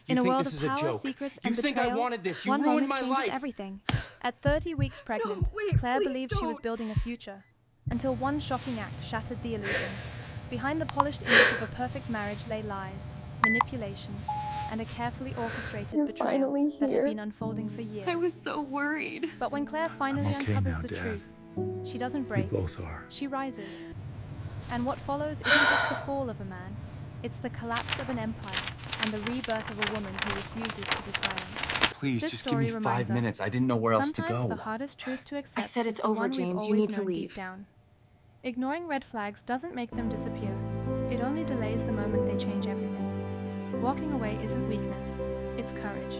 In a think world this of is a power, joke? secrets, You and think I betrayal, wanted this? You one ruined moment my changes life. everything. At 30 weeks pregnant, wait, Claire please believed she was don't. building a future, until one shocking act shattered the illusion. Behind the polished image of a perfect marriage lay lies, manipulation, and a carefully orchestrated You're betrayal finally that had here. been unfolding for years. I was so worried. But when Claire finally okay uncovers now, the Dad. truth, she doesn't We break, both are. she rises. And what follows isn't just the fall of a man, it's the collapse of an empire and the rebirth of a woman who refuses to be silenced. Please, This just give me story 5 reminds us, minutes. I didn't know where else to sometimes go. the hardest truth to accept said it's is the over, one we've James. You always need to known leave. deep down. Ignoring red flags doesn't make them disappear. It only delays the moment they change everything. Walking away isn't weakness, it's courage.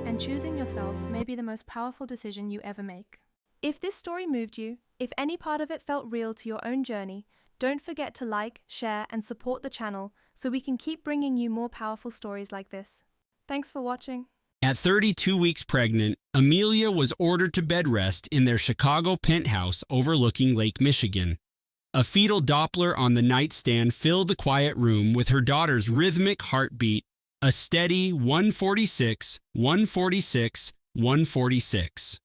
And choosing yourself may be the most powerful decision you ever make. If this story moved you, if any part of it felt real to your own journey, don't forget to like, share, and support the channel so we can keep bringing you more powerful stories like this. Thanks for watching. At 32 weeks pregnant, Amelia was ordered to bed rest in their Chicago penthouse overlooking Lake Michigan. A fetal Doppler on the nightstand filled the quiet room with her daughter's rhythmic heartbeat, a steady 146, 146, 146.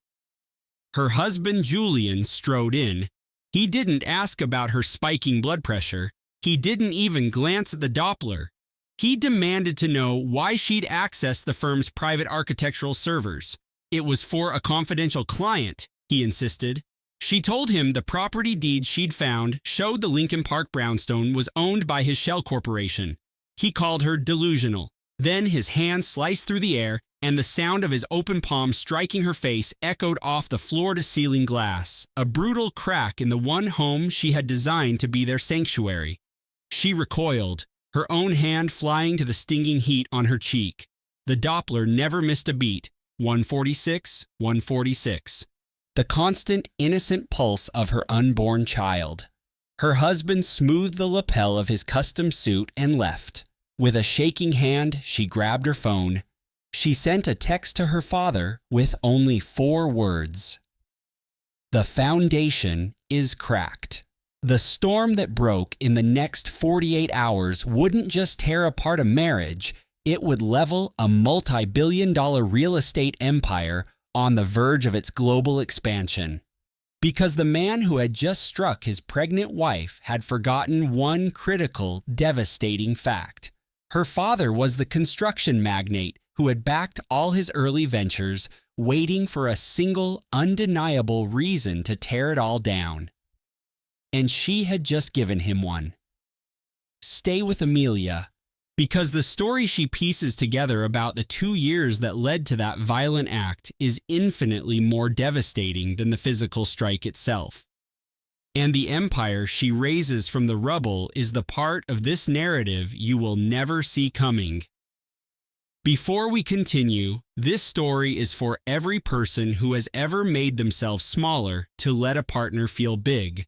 Her husband Julian strode in. He didn't ask about her spiking blood pressure. He didn't even glance at the Doppler. He demanded to know why she'd accessed the firm's private architectural servers. It was for a confidential client, he insisted. She told him the property deed she'd found showed the Lincoln Park brownstone was owned by his shell corporation. He called her delusional. Then his hand sliced through the air, and the sound of his open palm striking her face echoed off the floor-to-ceiling glass, a brutal crack in the one home she had designed to be their sanctuary. She recoiled, her own hand flying to the stinging heat on her cheek. The Doppler never missed a beat. 146, 146. The constant, innocent pulse of her unborn child. Her husband smoothed the lapel of his custom suit and left. With a shaking hand, she grabbed her phone. She sent a text to her father with only 4 words. The foundation is cracked. The storm that broke in the next 48 hours wouldn't just tear apart a marriage, it would level a multi-billion-dollar real estate empire on the verge of its global expansion. Because the man who had just struck his pregnant wife had forgotten one critical, devastating fact. Her father was the construction magnate who had backed all his early ventures, waiting for a single, undeniable reason to tear it all down. And she had just given him one. Stay with Amelia, because the story she pieces together about the 2 years that led to that violent act is infinitely more devastating than the physical strike itself. And the empire she raises from the rubble is the part of this narrative you will never see coming. Before we continue, this story is for every person who has ever made themselves smaller to let a partner feel big,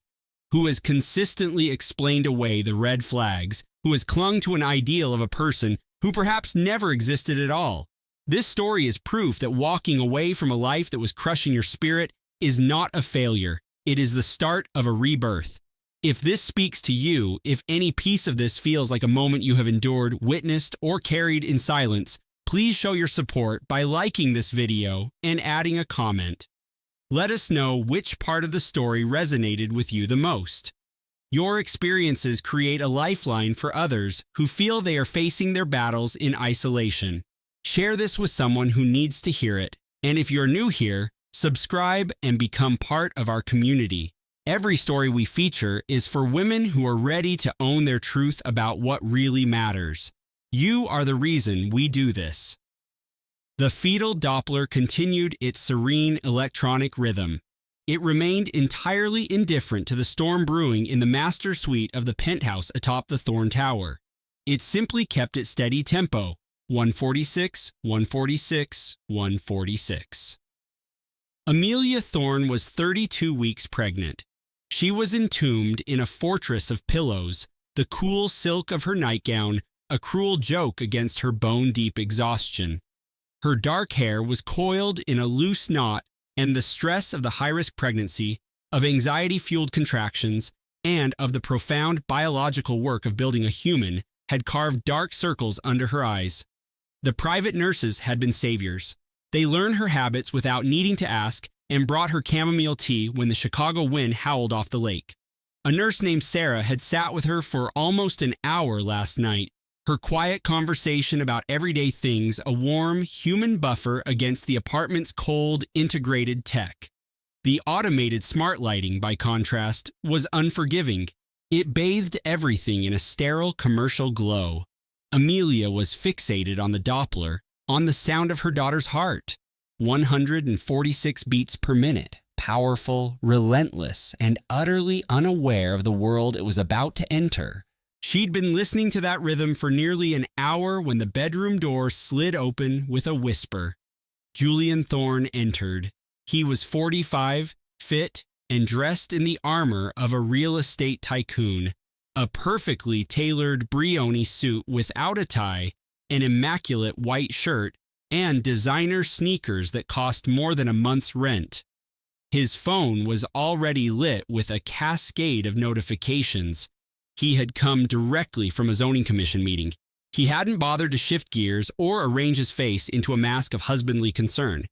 who has consistently explained away the red flags, who has clung to an ideal of a person who perhaps never existed at all. This story is proof that walking away from a life that was crushing your spirit is not a failure. It is the start of a rebirth. If this speaks to you, if any piece of this feels like a moment you have endured, witnessed, or carried in silence, please show your support by liking this video and adding a comment. Let us know which part of the story resonated with you the most. Your experiences create a lifeline for others who feel they are facing their battles in isolation. Share this with someone who needs to hear it. And if you're new here, subscribe and become part of our community. Every story we feature is for women who are ready to own their truth about what really matters. You are the reason we do this. The fetal Doppler continued its serene electronic rhythm. It remained entirely indifferent to the storm brewing in the master suite of the penthouse atop the Thorn Tower. It simply kept its steady tempo, 146, 146, 146. Amelia Thorne was 32 weeks pregnant. She was entombed in a fortress of pillows, the cool silk of her nightgown, a cruel joke against her bone-deep exhaustion. Her dark hair was coiled in a loose knot, and the stress of the high-risk pregnancy, of anxiety-fueled contractions, and of the profound biological work of building a human had carved dark circles under her eyes. The private nurses had been saviors. They learned her habits without needing to ask and brought her chamomile tea when the Chicago wind howled off the lake. A nurse named Sarah had sat with her for almost an hour last night, her quiet conversation about everyday things a warm, human buffer against the apartment's cold, integrated tech. The automated smart lighting, by contrast, was unforgiving. It bathed everything in a sterile commercial glow. Amelia was fixated on the Doppler, on the sound of her daughter's heart. 146 beats per minute, powerful, relentless, and utterly unaware of the world it was about to enter. She'd been listening to that rhythm for nearly an hour when the bedroom door slid open with a whisper. Julian Thorne entered. He was 45, fit, and dressed in the armor of a real estate tycoon. A perfectly tailored Brioni suit without a tie, an immaculate white shirt, and designer sneakers that cost more than a month's rent. His phone was already lit with a cascade of notifications. He had come directly from a zoning commission meeting. He hadn't bothered to shift gears or arrange his face into a mask of husbandly concern.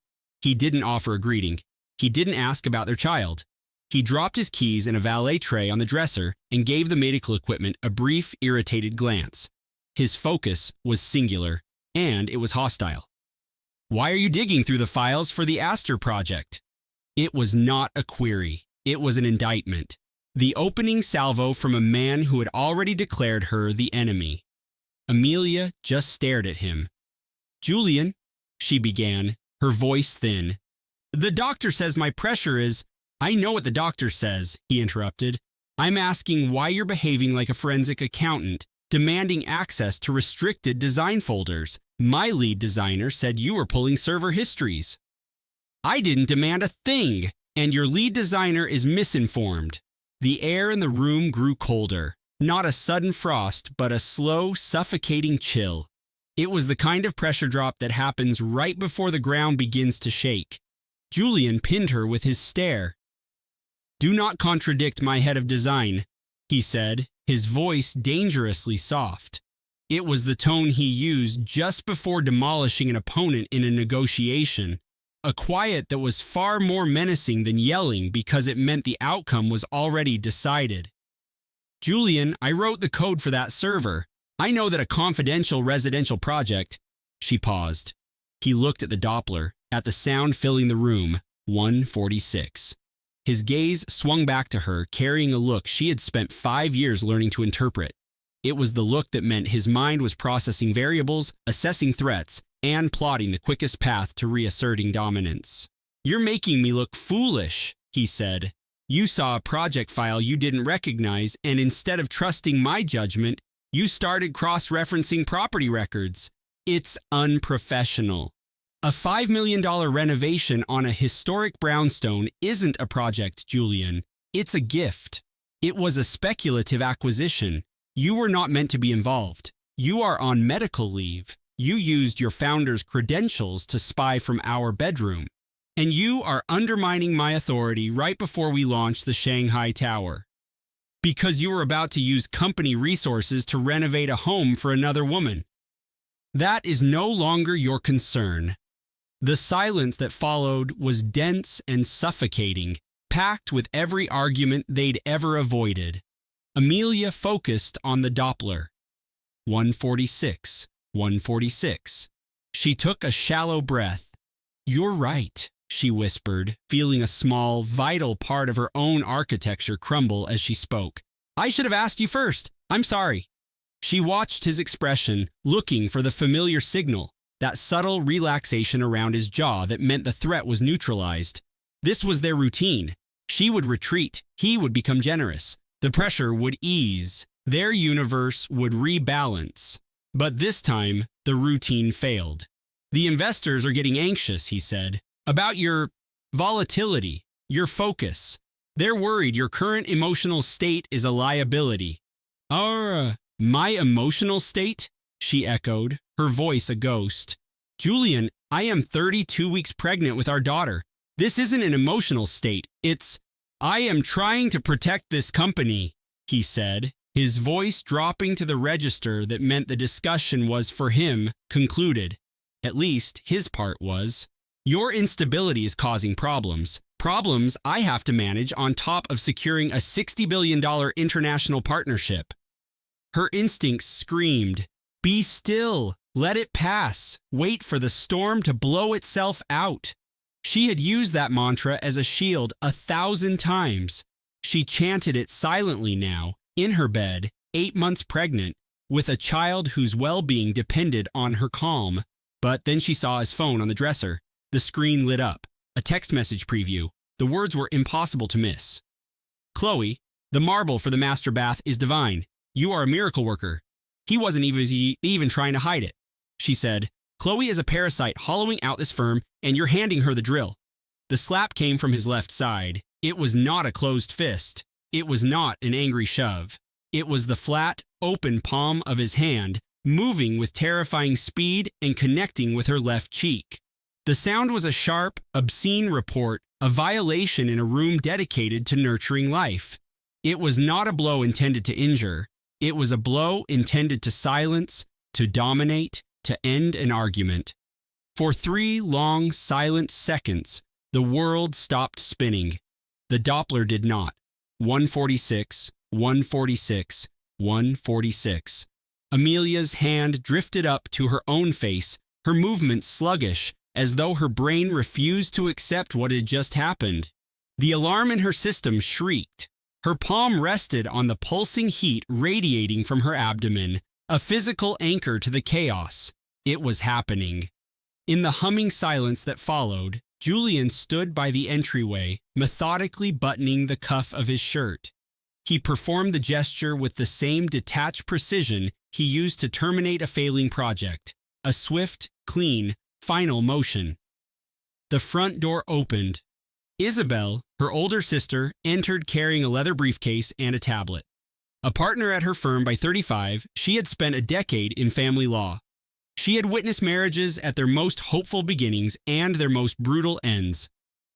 He didn't offer a greeting. He didn't ask about their child. He dropped his keys in a valet tray on the dresser and gave the medical equipment a brief, irritated glance. His focus was singular, and it was hostile. "Why are you digging through the files for the Astor project?" It was not a query. It was an indictment. The opening salvo from a man who had already declared her the enemy. Amelia just stared at him. "Julian," she began, her voice thin. "The doctor says my pressure is—" "I know what the doctor says," he interrupted. "I'm asking why you're behaving like a forensic accountant, demanding access to restricted design folders. My lead designer said you were pulling server histories." "I didn't demand a thing, and your lead designer is misinformed." The air in the room grew colder. Not a sudden frost, but a slow, suffocating chill. It was the kind of pressure drop that happens right before the ground begins to shake. Julian pinned her with his stare. "Do not contradict my head of design," he said, his voice dangerously soft. It was the tone he used just before demolishing an opponent in a negotiation, a quiet that was far more menacing than yelling because it meant the outcome was already decided. "Julian, I wrote the code for that server. I know that a confidential residential project—" She paused. He looked at the Doppler, at the sound filling the room, 146. His gaze swung back to her, carrying a look she had spent 5 years learning to interpret. It was the look that meant his mind was processing variables, assessing threats, and plotting the quickest path to reasserting dominance. "You're making me look foolish," he said. "You saw a project file you didn't recognize, and instead of trusting my judgment, you started cross-referencing property records. It's unprofessional. A $5 million renovation on a historic brownstone isn't a project, Julian. It's a gift. It was a speculative acquisition. You were not meant to be involved. You are on medical leave. You used your founder's credentials to spy from our bedroom. And you are undermining my authority right before we launch the Shanghai Tower. Because you were about to use company resources to renovate a home for another woman. That is no longer your concern." The silence that followed was dense and suffocating, packed with every argument they'd ever avoided. Amelia focused on the Doppler. 146, 146. She took a shallow breath. "You're right," she whispered, feeling a small, vital part of her own architecture crumble as she spoke. "I should have asked you first. I'm sorry." She watched his expression, looking for the familiar signal, that subtle relaxation around his jaw that meant the threat was neutralized. This was their routine. She would retreat. He would become generous. The pressure would ease. Their universe would rebalance. But this time, the routine failed. "The investors are getting anxious," he said, "about your volatility, your focus. They're worried your current emotional state is a liability." My emotional state?" she echoed, her voice a ghost. "Julian, I am 32 weeks pregnant with our daughter. This isn't an emotional state. I am trying to protect this company," he said, his voice dropping to the register that meant the discussion was, for him, concluded. At least, his part was. Your instability is causing problems. Problems I have to manage on top of securing a $60 billion international partnership. Her instincts screamed, "Be still, let it pass, wait for the storm to blow itself out." She had used that mantra as a shield 1,000 times. She chanted it silently now, in her bed, 8 months pregnant, with a child whose well-being depended on her calm. But then she saw his phone on the dresser. The screen lit up. A text message preview. The words were impossible to miss. "Chloe, the marble for the master bath is divine. You are a miracle worker." He wasn't even trying to hide it. She said, "Chloe is a parasite hollowing out this firm, and you're handing her the drill." The slap came from his left side. It was not a closed fist. It was not an angry shove. It was the flat, open palm of his hand, moving with terrifying speed and connecting with her left cheek. The sound was a sharp, obscene report, a violation in a room dedicated to nurturing life. It was not a blow intended to injure. It was a blow intended to silence, to dominate, to end an argument. For 3 long, silent seconds, the world stopped spinning. The Doppler did not. 146, 146, 146. Amelia's hand drifted up to her own face, her movements sluggish, as though her brain refused to accept what had just happened. The alarm in her system shrieked. Her palm rested on the pulsing heat radiating from her abdomen, a physical anchor to the chaos. It was happening. In the humming silence that followed, Julian stood by the entryway, methodically buttoning the cuff of his shirt. He performed the gesture with the same detached precision he used to terminate a failing project, a swift, clean, final motion. The front door opened. Isabel, her older sister, entered carrying a leather briefcase and a tablet. A partner at her firm by 35, she had spent a decade in family law. She had witnessed marriages at their most hopeful beginnings and their most brutal ends.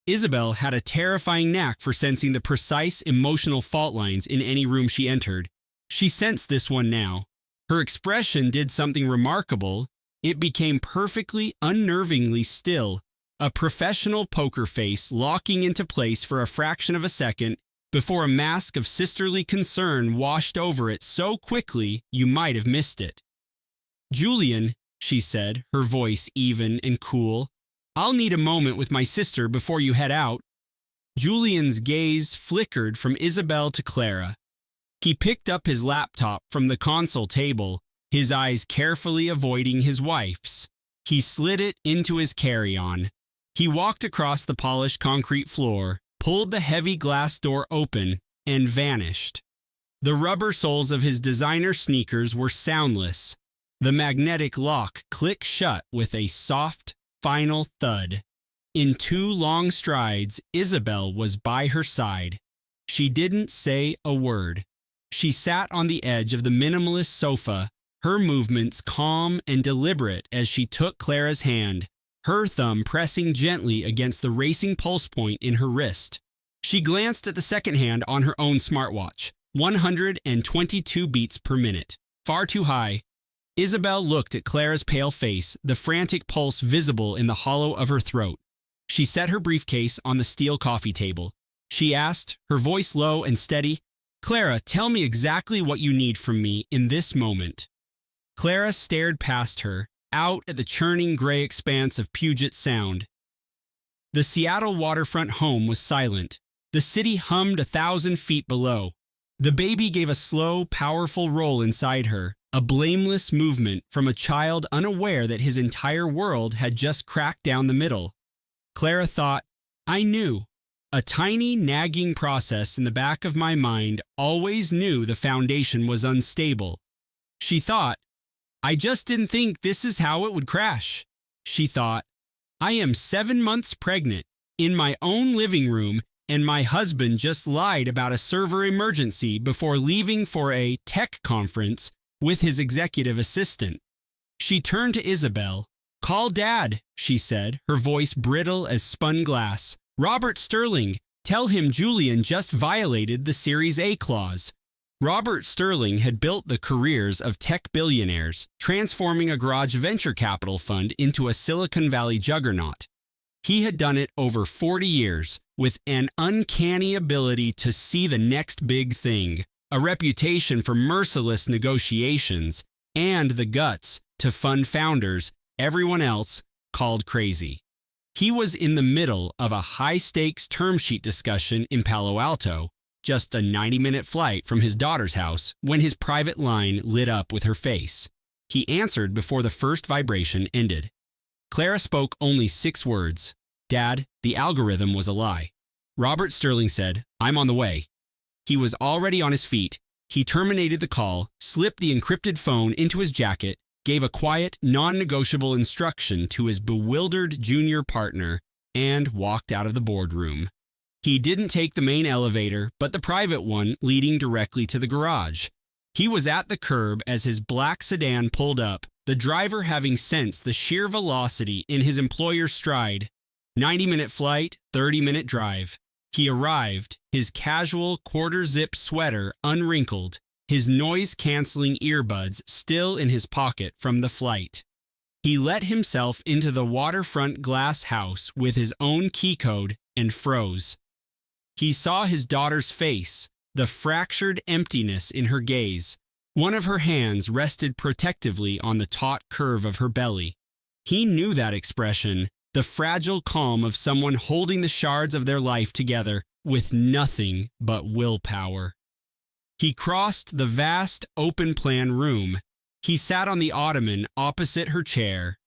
Isabel had a terrifying knack for sensing the precise emotional fault lines in any room she entered. She sensed this one now. Her expression did something remarkable. It became perfectly, unnervingly still, a professional poker face locking into place for a fraction of a second before a mask of sisterly concern washed over it so quickly you might have missed it. "Julian," she said, her voice even and cool, "I'll need a moment with my sister before you head out." Julian's gaze flickered from Isabel to Clara. He picked up his laptop from the console table, his eyes carefully avoiding his wife's. He slid it into his carry-on. He walked across the polished concrete floor, pulled the heavy glass door open, and vanished. The rubber soles of his designer sneakers were soundless. The magnetic lock clicked shut with a soft, final thud. In 2 long strides, Isabel was by her side. She didn't say a word. She sat on the edge of the minimalist sofa, her movements calm and deliberate as she took Clara's hand, her thumb pressing gently against the racing pulse point in her wrist. She glanced at the second hand on her own smartwatch, 122 beats per minute. Far too high. Isabel looked at Clara's pale face, the frantic pulse visible in the hollow of her throat. She set her briefcase on the steel coffee table. She asked, her voice low and steady, "Clara, tell me exactly what you need from me in this moment." Clara stared past her, out at the churning gray expanse of Puget Sound. The Seattle waterfront home was silent. The city hummed 1,000 feet below. The baby gave a slow, powerful roll inside her, a blameless movement from a child unaware that his entire world had just cracked down the middle. Clara thought, "I knew." A tiny, nagging process in the back of my mind always knew the foundation was unstable. She thought, "I just didn't think this is how it would crash." She thought, "I am 7 months pregnant, in my own living room, and my husband just lied about a server emergency before leaving for a tech conference with his executive assistant." She turned to Isabel. "Call Dad," she said, her voice brittle as spun glass. "Robert Sterling, tell him Julian just violated the Series A clause." Robert Sterling had built the careers of tech billionaires, transforming a garage venture capital fund into a Silicon Valley juggernaut. He had done it over 40 years, with an uncanny ability to see the next big thing, a reputation for merciless negotiations, and the guts to fund founders everyone else called crazy. He was in the middle of a high-stakes term sheet discussion in Palo Alto, just a 90-minute flight from his daughter's house, when his private line lit up with her face. He answered before the first vibration ended. Clara spoke only 6 words. "Dad, the algorithm was a lie." Robert Sterling said, "I'm on the way." He was already on his feet. He terminated the call, slipped the encrypted phone into his jacket, gave a quiet, non-negotiable instruction to his bewildered junior partner, and walked out of the boardroom. He didn't take the main elevator, but the private one leading directly to the garage. He was at the curb as his black sedan pulled up, the driver having sensed the sheer velocity in his employer's stride. 90-minute flight, 30-minute drive. He arrived, his casual quarter-zip sweater unwrinkled, his noise-canceling earbuds still in his pocket from the flight. He let himself into the waterfront glass house with his own key code and froze. He saw his daughter's face, the fractured emptiness in her gaze. One of her hands rested protectively on the taut curve of her belly. He knew that expression, the fragile calm of someone holding the shards of their life together with nothing but willpower. He crossed the vast open-plan room. He sat on the ottoman opposite her chair.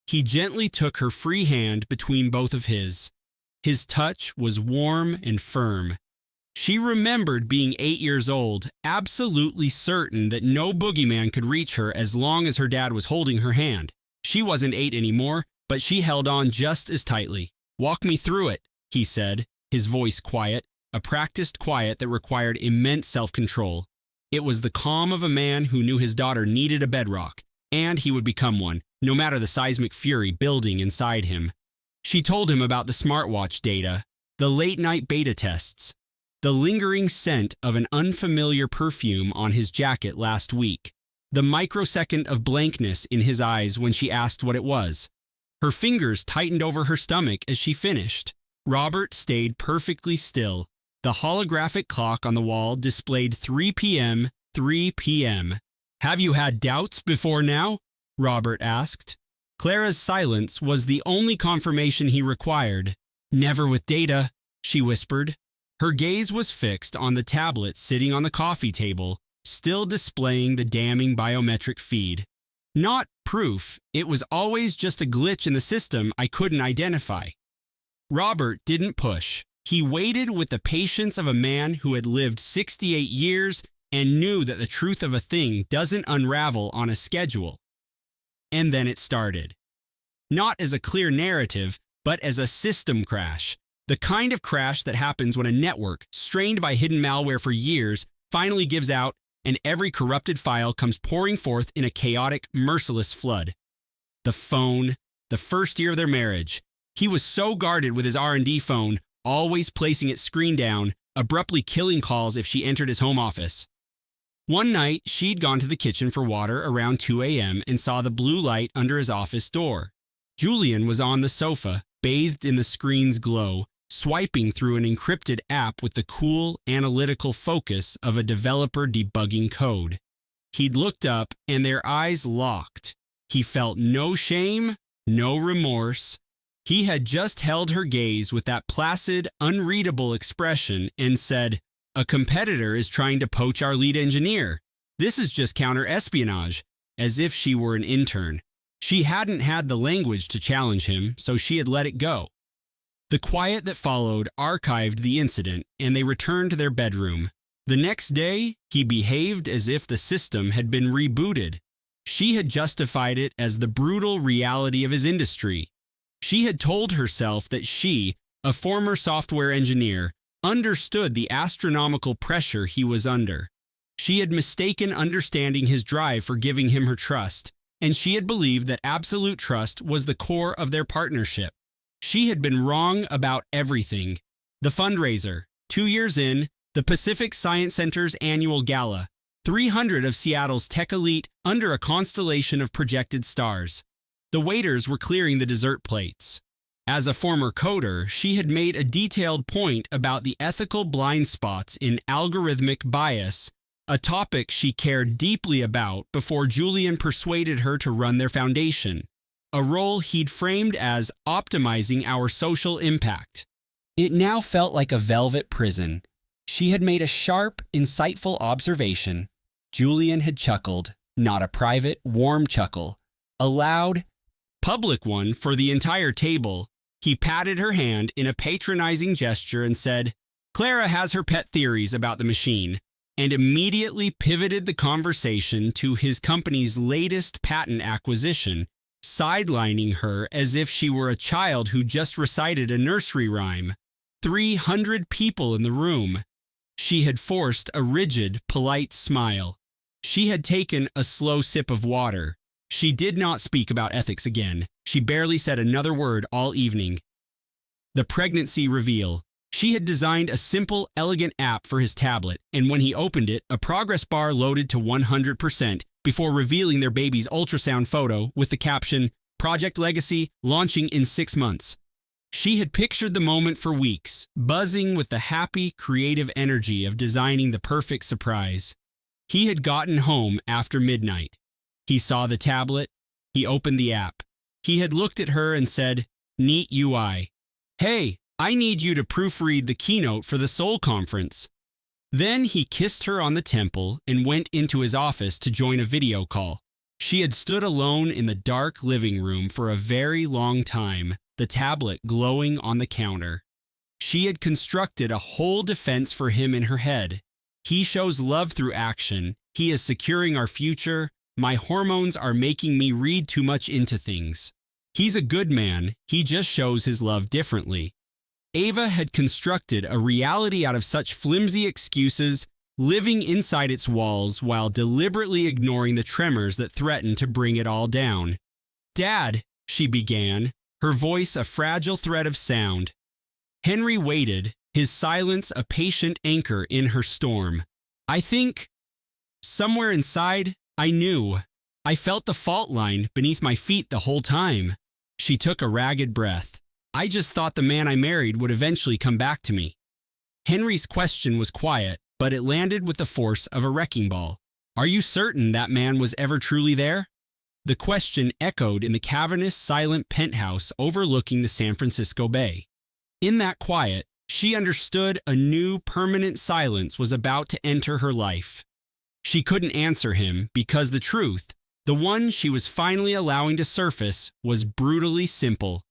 He gently took her free hand between both of his. His touch was warm and firm. She remembered being 8 years old, absolutely certain that no boogeyman could reach her as long as her dad was holding her hand. She wasn't 8 anymore, but she held on just as tightly. "Walk me through it," he said, his voice quiet, a practiced quiet that required immense self-control. It was the calm of a man who knew his daughter needed a bedrock, and he would become one, no matter the seismic fury building inside him. She told him about the smartwatch data, the late-night beta tests, the lingering scent of an unfamiliar perfume on his jacket last week, the microsecond of blankness in his eyes when she asked what it was. Her fingers tightened over her stomach as she finished. Robert stayed perfectly still. The holographic clock on the wall displayed 3 p.m., 3 p.m. "Have you had doubts before now?" Robert asked. Clara's silence was the only confirmation he required. "Never with data," she whispered. Her gaze was fixed on the tablet sitting on the coffee table, still displaying the damning biometric feed. "Not proof, it was always just a glitch in the system I couldn't identify." Robert didn't push. He waited with the patience of a man who had lived 68 years and knew that the truth of a thing doesn't unravel on a schedule. And then it started. Not as a clear narrative, but as a system crash. The kind of crash that happens when a network, strained by hidden malware for years, finally gives out and every corrupted file comes pouring forth in a chaotic, merciless flood. The phone, the first year of their marriage. He was so guarded with his R&D phone, always placing its screen down, abruptly killing calls if she entered his home office. One night, she'd gone to the kitchen for water around 2 a.m. and saw the blue light under his office door. Julian was on the sofa, bathed in the screen's glow, swiping through an encrypted app with the cool, analytical focus of a developer debugging code. He'd looked up, and their eyes locked. He felt no shame, no remorse. He had just held her gaze with that placid, unreadable expression and said, "A competitor is trying to poach our lead engineer. This is just counter-espionage," as if she were an intern. She hadn't had the language to challenge him, so she had let it go. The quiet that followed archived the incident, and they returned to their bedroom. The next day, he behaved as if the system had been rebooted. She had justified it as the brutal reality of his industry. She had told herself that she, a former software engineer, understood the astronomical pressure he was under. She had mistaken understanding his drive for giving him her trust, and she had believed that absolute trust was the core of their partnership. She had been wrong about everything. The fundraiser, 2 years in, The Pacific Science Center's annual gala, 300 of Seattle's tech elite under a constellation of projected stars. The waiters were clearing the dessert plates. As a former coder, she had made a detailed point about the ethical blind spots in algorithmic bias, a topic she cared deeply about before Julian persuaded her to run their foundation, a role he'd framed as optimizing our social impact. It now felt like a velvet prison. She had made a sharp, insightful observation. Julian had chuckled, not a private, warm chuckle, a loud, public one for the entire table. He patted her hand in a patronizing gesture and said, "Clara has her pet theories about the machine," and immediately pivoted the conversation to his company's latest patent acquisition, sidelining her as if she were a child who just recited a nursery rhyme. 300 people in the room. She had forced a rigid, polite smile. She had taken a slow sip of water. She did not speak about ethics again. She barely said another word all evening. The pregnancy reveal. She had designed a simple, elegant app for his tablet, and when he opened it, a progress bar loaded to 100% before revealing their baby's ultrasound photo with the caption, "Project Legacy, launching in 6 months." She had pictured the moment for weeks, buzzing with the happy, creative energy of designing the perfect surprise. He had gotten home after midnight. He saw the tablet. He opened the app. He had looked at her and said, "Neat UI. Hey, I need you to proofread the keynote for the Seoul conference." Then he kissed her on the temple and went into his office to join a video call. She had stood alone in the dark living room for a very long time, the tablet glowing on the counter. She had constructed a whole defense for him in her head. He shows love through action. He is securing our future. My hormones are making me read too much into things. He's a good man. He just shows his love differently. Ava had constructed a reality out of such flimsy excuses, living inside its walls while deliberately ignoring the tremors that threatened to bring it all down. "Dad," she began, her voice a fragile thread of sound. Henry waited, his silence a patient anchor in her storm. "I think, somewhere inside, I knew. I felt the fault line beneath my feet the whole time." She took a ragged breath. "I just thought the man I married would eventually come back to me." Henry's question was quiet, but it landed with the force of a wrecking ball. "Are you certain that man was ever truly there?" The question echoed in the cavernous, silent penthouse overlooking the San Francisco Bay. In that quiet, she understood a new, permanent silence was about to enter her life. She couldn't answer him because the truth, the one she was finally allowing to surface, was brutally simple.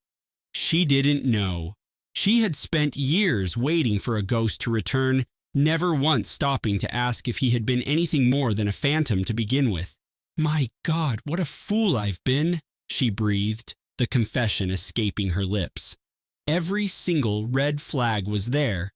She didn't know. She had spent years waiting for a ghost to return, never once stopping to ask if he had been anything more than a phantom to begin with. "My God, what a fool I've been," she breathed, the confession escaping her lips. Every single red flag was there.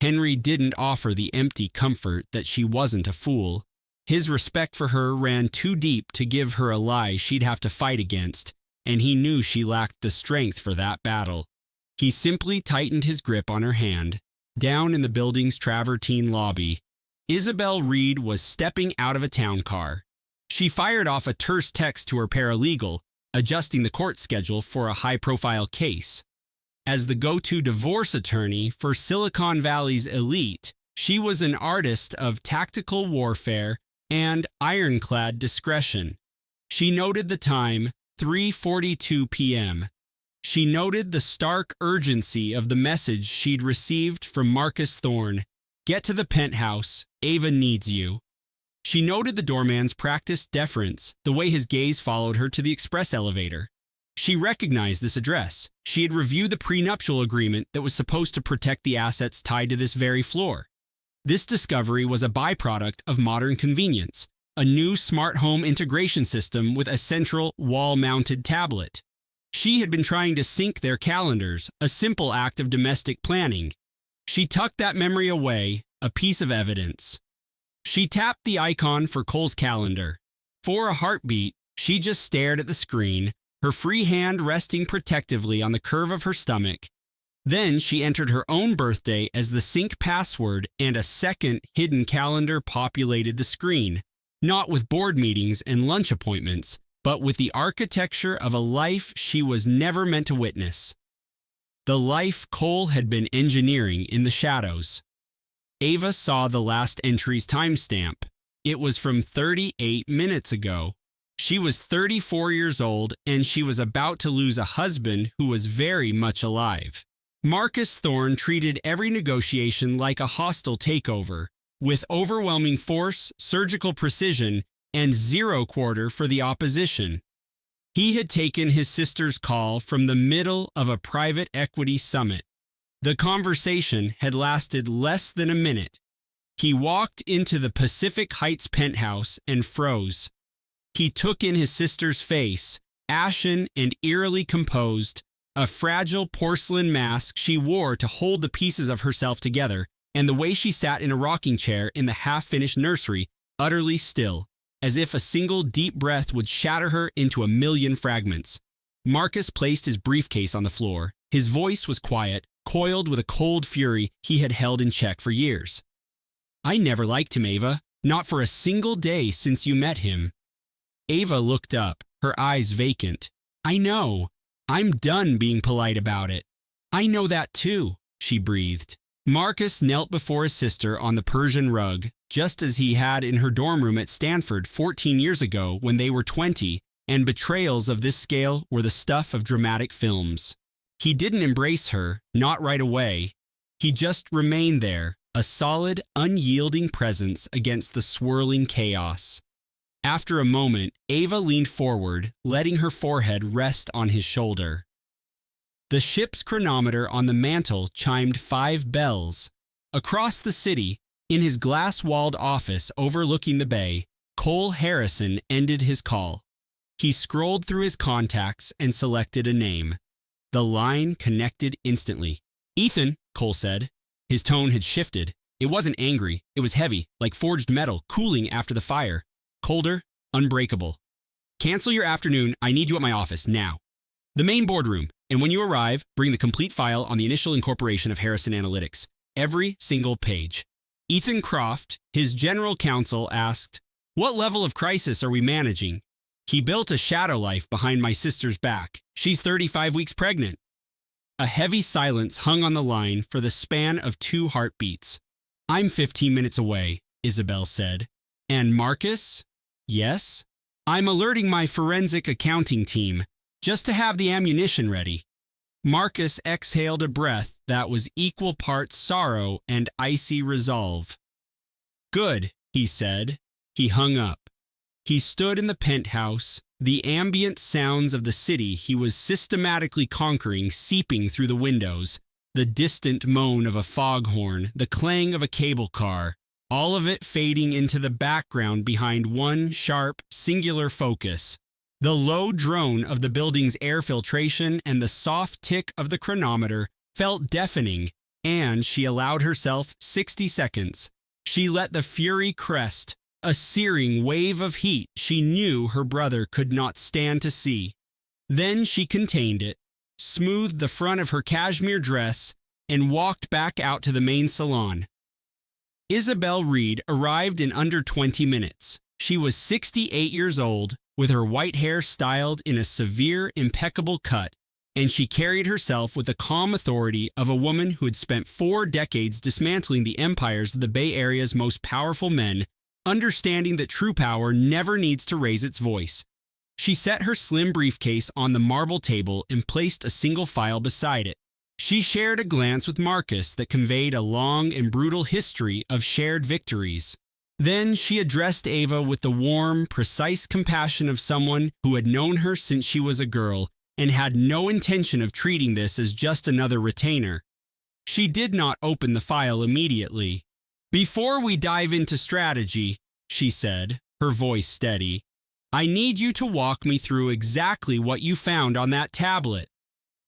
Henry didn't offer the empty comfort that she wasn't a fool. His respect for her ran too deep to give her a lie she'd have to fight against, and he knew she lacked the strength for that battle. He simply tightened his grip on her hand. Down in the building's travertine lobby, Isabel Reed was stepping out of a town car. She fired off a terse text to her paralegal, adjusting the court schedule for a high-profile case. As the go-to divorce attorney for Silicon Valley's elite, she was an artist of tactical warfare and ironclad discretion. She noted the time, 3:42 p.m. She noted the stark urgency of the message she'd received from Marcus Thorne. "Get to the penthouse. Ava needs you." She noted the doorman's practiced deference, the way his gaze followed her to the express elevator. She recognized this address. She had reviewed the prenuptial agreement that was supposed to protect the assets tied to this very floor. This discovery was a byproduct of modern convenience, a new smart home integration system with a central wall-mounted tablet. She had been trying to sync their calendars, a simple act of domestic planning. She tucked that memory away, a piece of evidence. She tapped the icon for Cole's calendar. For a heartbeat, she just stared at the screen, her free hand resting protectively on the curve of her stomach. Then she entered her own birthday as the sync password, and a second hidden calendar populated the screen, not with board meetings and lunch appointments, but with the architecture of a life she was never meant to witness. The life Cole had been engineering in the shadows. Ava saw the last entry's timestamp. It was from 38 minutes ago. She was 34 years old, and she was about to lose a husband who was very much alive. Marcus Thorne treated every negotiation like a hostile takeover, with overwhelming force, surgical precision, and zero quarter for the opposition. He had taken his sister's call from the middle of a private equity summit. The conversation had lasted less than a minute. He walked into the Pacific Heights penthouse and froze. He took in his sister's face, ashen and eerily composed, a fragile porcelain mask she wore to hold the pieces of herself together, and the way she sat in a rocking chair in the half-finished nursery, utterly still, as if a single deep breath would shatter her into a million fragments. Marcus placed his briefcase on the floor. His voice was quiet, coiled with a cold fury he had held in check for years. "I never liked him, Ava. Not for a single day since you met him." Ava looked up, her eyes vacant. "I know. I'm done being polite about it." "I know that too," she breathed. Marcus knelt before his sister on the Persian rug, just as he had in her dorm room at Stanford 14 years ago when they were 20, and betrayals of this scale were the stuff of dramatic films. He didn't embrace her, not right away. He just remained there, a solid, unyielding presence against the swirling chaos. After a moment, Ava leaned forward, letting her forehead rest on his shoulder. The ship's chronometer on the mantel chimed 5 bells. Across the city, in his glass-walled office overlooking the bay, Cole Harrison ended his call. He scrolled through his contacts and selected a name. The line connected instantly. "Ethan," Cole said. His tone had shifted. It wasn't angry. It was heavy, like forged metal, cooling after the fire. Colder, unbreakable. "Cancel your afternoon. I need you at my office, now. The main boardroom. And when you arrive, bring the complete file on the initial incorporation of Harrison Analytics. Every single page." Ethan Croft, his general counsel, asked, "What level of crisis are we managing?" "He built a shadow life behind my sister's back. She's 35 weeks pregnant." A heavy silence hung on the line for the span of 2 heartbeats. "I'm 15 minutes away," Isabel said. "And Marcus?" "Yes?" "I'm alerting my forensic accounting team, just to have the ammunition ready." Marcus exhaled a breath that was equal parts sorrow and icy resolve. "Good," he said. He hung up. He stood in the penthouse, the ambient sounds of the city he was systematically conquering seeping through the windows, the distant moan of a foghorn, the clang of a cable car, all of it fading into the background behind one sharp, singular focus. The low drone of the building's air filtration and the soft tick of the chronometer felt deafening, and she allowed herself 60 seconds. She let the fury crest, a searing wave of heat she knew her brother could not stand to see. Then she contained it, smoothed the front of her cashmere dress, and walked back out to the main salon. Isabel Reed arrived in under 20 minutes. She was 68 years old, with her white hair styled in a severe, impeccable cut, and she carried herself with the calm authority of a woman who had spent 4 decades dismantling the empires of the Bay Area's most powerful men, understanding that true power never needs to raise its voice. She set her slim briefcase on the marble table and placed a single file beside it. She shared a glance with Marcus that conveyed a long and brutal history of shared victories. Then she addressed Ava with the warm, precise compassion of someone who had known her since she was a girl and had no intention of treating this as just another retainer. She did not open the file immediately. "Before we dive into strategy," she said, her voice steady, "I need you to walk me through exactly what you found on that tablet."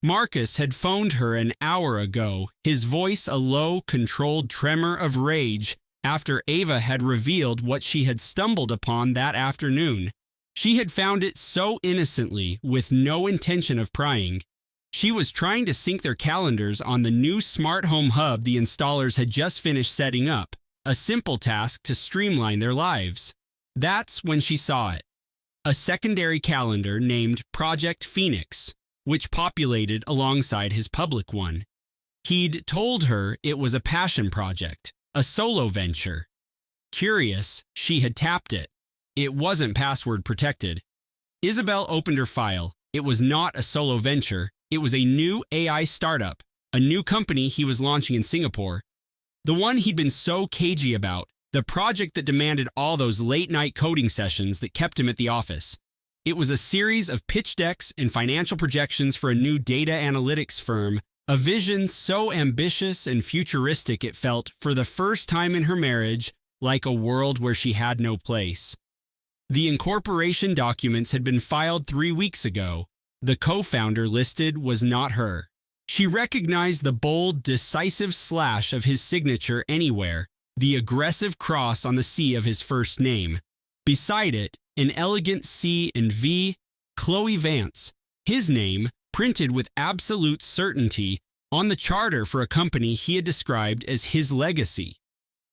Marcus had phoned her an hour ago, his voice a low, controlled tremor of rage after Ava had revealed what she had stumbled upon that afternoon. She had found it so innocently, with no intention of prying. She was trying to sync their calendars on the new smart home hub the installers had just finished setting up, a simple task to streamline their lives. That's when she saw it. A secondary calendar named Project Phoenix, which populated alongside his public one. He'd told her it was a passion project, a solo venture. Curious, she had tapped it. It wasn't password protected. Isabel opened her file. It was not a solo venture. It was a new AI startup, a new company he was launching in Singapore. The one he'd been so cagey about, the project that demanded all those late-night coding sessions that kept him at the office. It was a series of pitch decks and financial projections for a new data analytics firm, a vision so ambitious and futuristic it felt, for the first time in her marriage, like a world where she had no place. The incorporation documents had been filed 3 weeks ago. The co-founder listed was not her. She recognized the bold, decisive slash of his signature anywhere, the aggressive cross on the C of his first name. Beside it, an elegant C and V, Chloe Vance, his name, printed with absolute certainty on the charter for a company he had described as his legacy.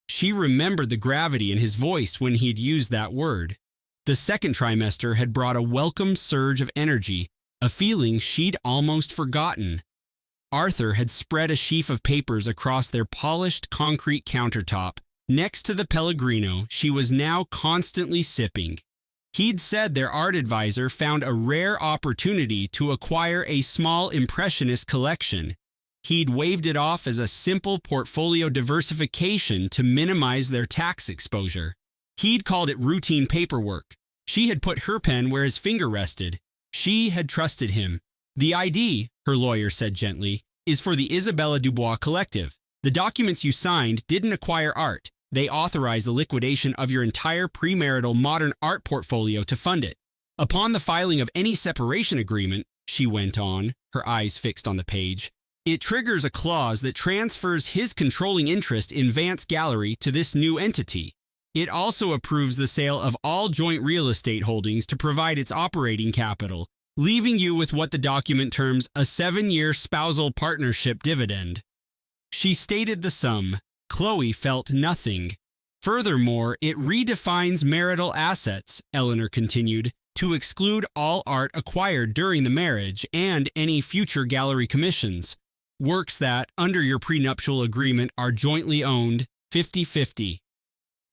She remembered the gravity in his voice when he'd used that word. The second trimester had brought a welcome surge of energy, a feeling she'd almost forgotten. Arthur had spread a sheaf of papers across their polished concrete countertop, next to the Pellegrino she was now constantly sipping. He'd said their art advisor found a rare opportunity to acquire a small impressionist collection. He'd waved it off as a simple portfolio diversification to minimize their tax exposure. He'd called it routine paperwork. She had put her pen where his finger rested. She had trusted him. The ID, her lawyer said gently, is for the Isabella Dubois Collective. The documents you signed didn't acquire art. They authorized the liquidation of your entire premarital modern art portfolio to fund it. Upon the filing of any separation agreement, she went on, her eyes fixed on the page, it triggers a clause that transfers his controlling interest in Vance Gallery to this new entity. It also approves the sale of all joint real estate holdings to provide its operating capital, leaving you with what the document terms a 7-year spousal partnership dividend. She stated the sum. Chloe felt nothing. Furthermore, it redefines marital assets, Eleanor continued, to exclude all art acquired during the marriage and any future gallery commissions. Works that, under your prenuptial agreement, are jointly owned, 50-50.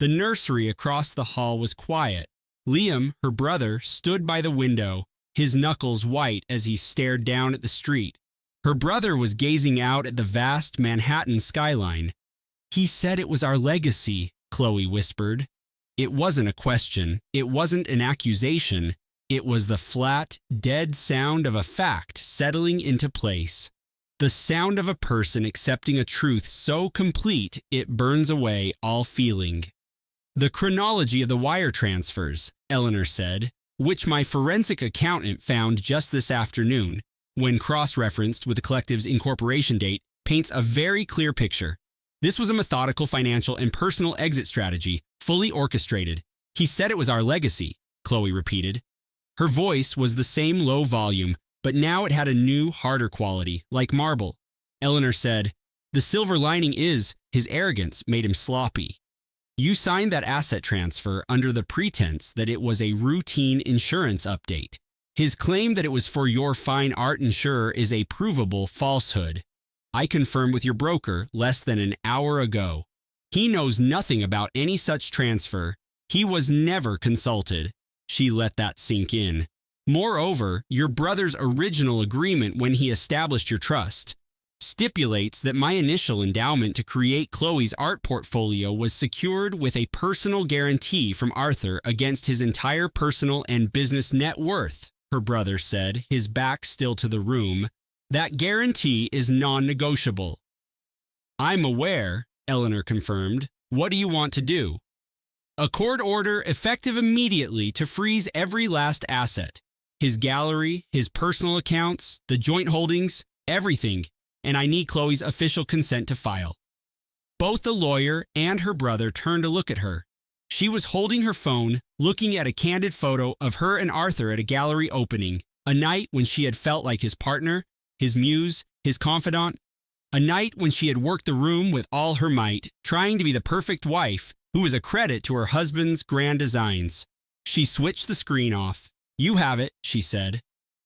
The nursery across the hall was quiet. Liam, her brother, stood by the window, his knuckles white as he stared down at the street. Her brother was gazing out at the vast Manhattan skyline. He said it was our legacy, Chloe whispered. It wasn't a question. It wasn't an accusation. It was the flat, dead sound of a fact settling into place. The sound of a person accepting a truth so complete it burns away all feeling. The chronology of the wire transfers, Eleanor said, which my forensic accountant found just this afternoon, when cross-referenced with the collective's incorporation date, paints a very clear picture. This was a methodical financial and personal exit strategy, fully orchestrated. He said it was our legacy, Chloe repeated. Her voice was the same low volume, but now it had a new, harder quality, like marble. Eleanor said, the silver lining is, his arrogance made him sloppy. You signed that asset transfer under the pretense that it was a routine insurance update. His claim that it was for your fine art insurer is a provable falsehood. I confirmed with your broker less than an hour ago. He knows nothing about any such transfer. He was never consulted. She let that sink in. Moreover, your brother's original agreement when he established your trust stipulates that my initial endowment to create Chloe's art portfolio was secured with a personal guarantee from Arthur against his entire personal and business net worth, her brother said, his back still to the room. That guarantee is non-negotiable. I'm aware, Eleanor confirmed. What do you want to do? A court order effective immediately to freeze every last asset. His gallery, his personal accounts, the joint holdings, everything. And I need Chloe's official consent to file. Both the lawyer and her brother turned to look at her. She was holding her phone, looking at a candid photo of her and Arthur at a gallery opening, a night when she had felt like his partner, his muse, his confidant. A night when she had worked the room with all her might, trying to be the perfect wife, who was a credit to her husband's grand designs. She switched the screen off. "You have it," she said.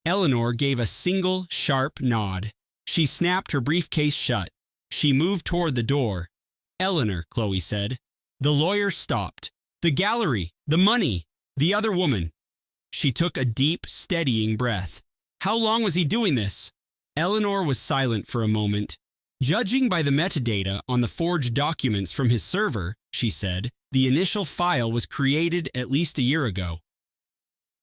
Eleanor gave a single, sharp nod. She snapped her briefcase shut. She moved toward the door. "Eleanor," Chloe said. The lawyer stopped. "The gallery, the money, the other woman." She took a deep, steadying breath. "How long was he doing this?" Eleanor was silent for a moment. "Judging by the metadata on the forged documents from his server," she said, "the initial file was created at least a year ago."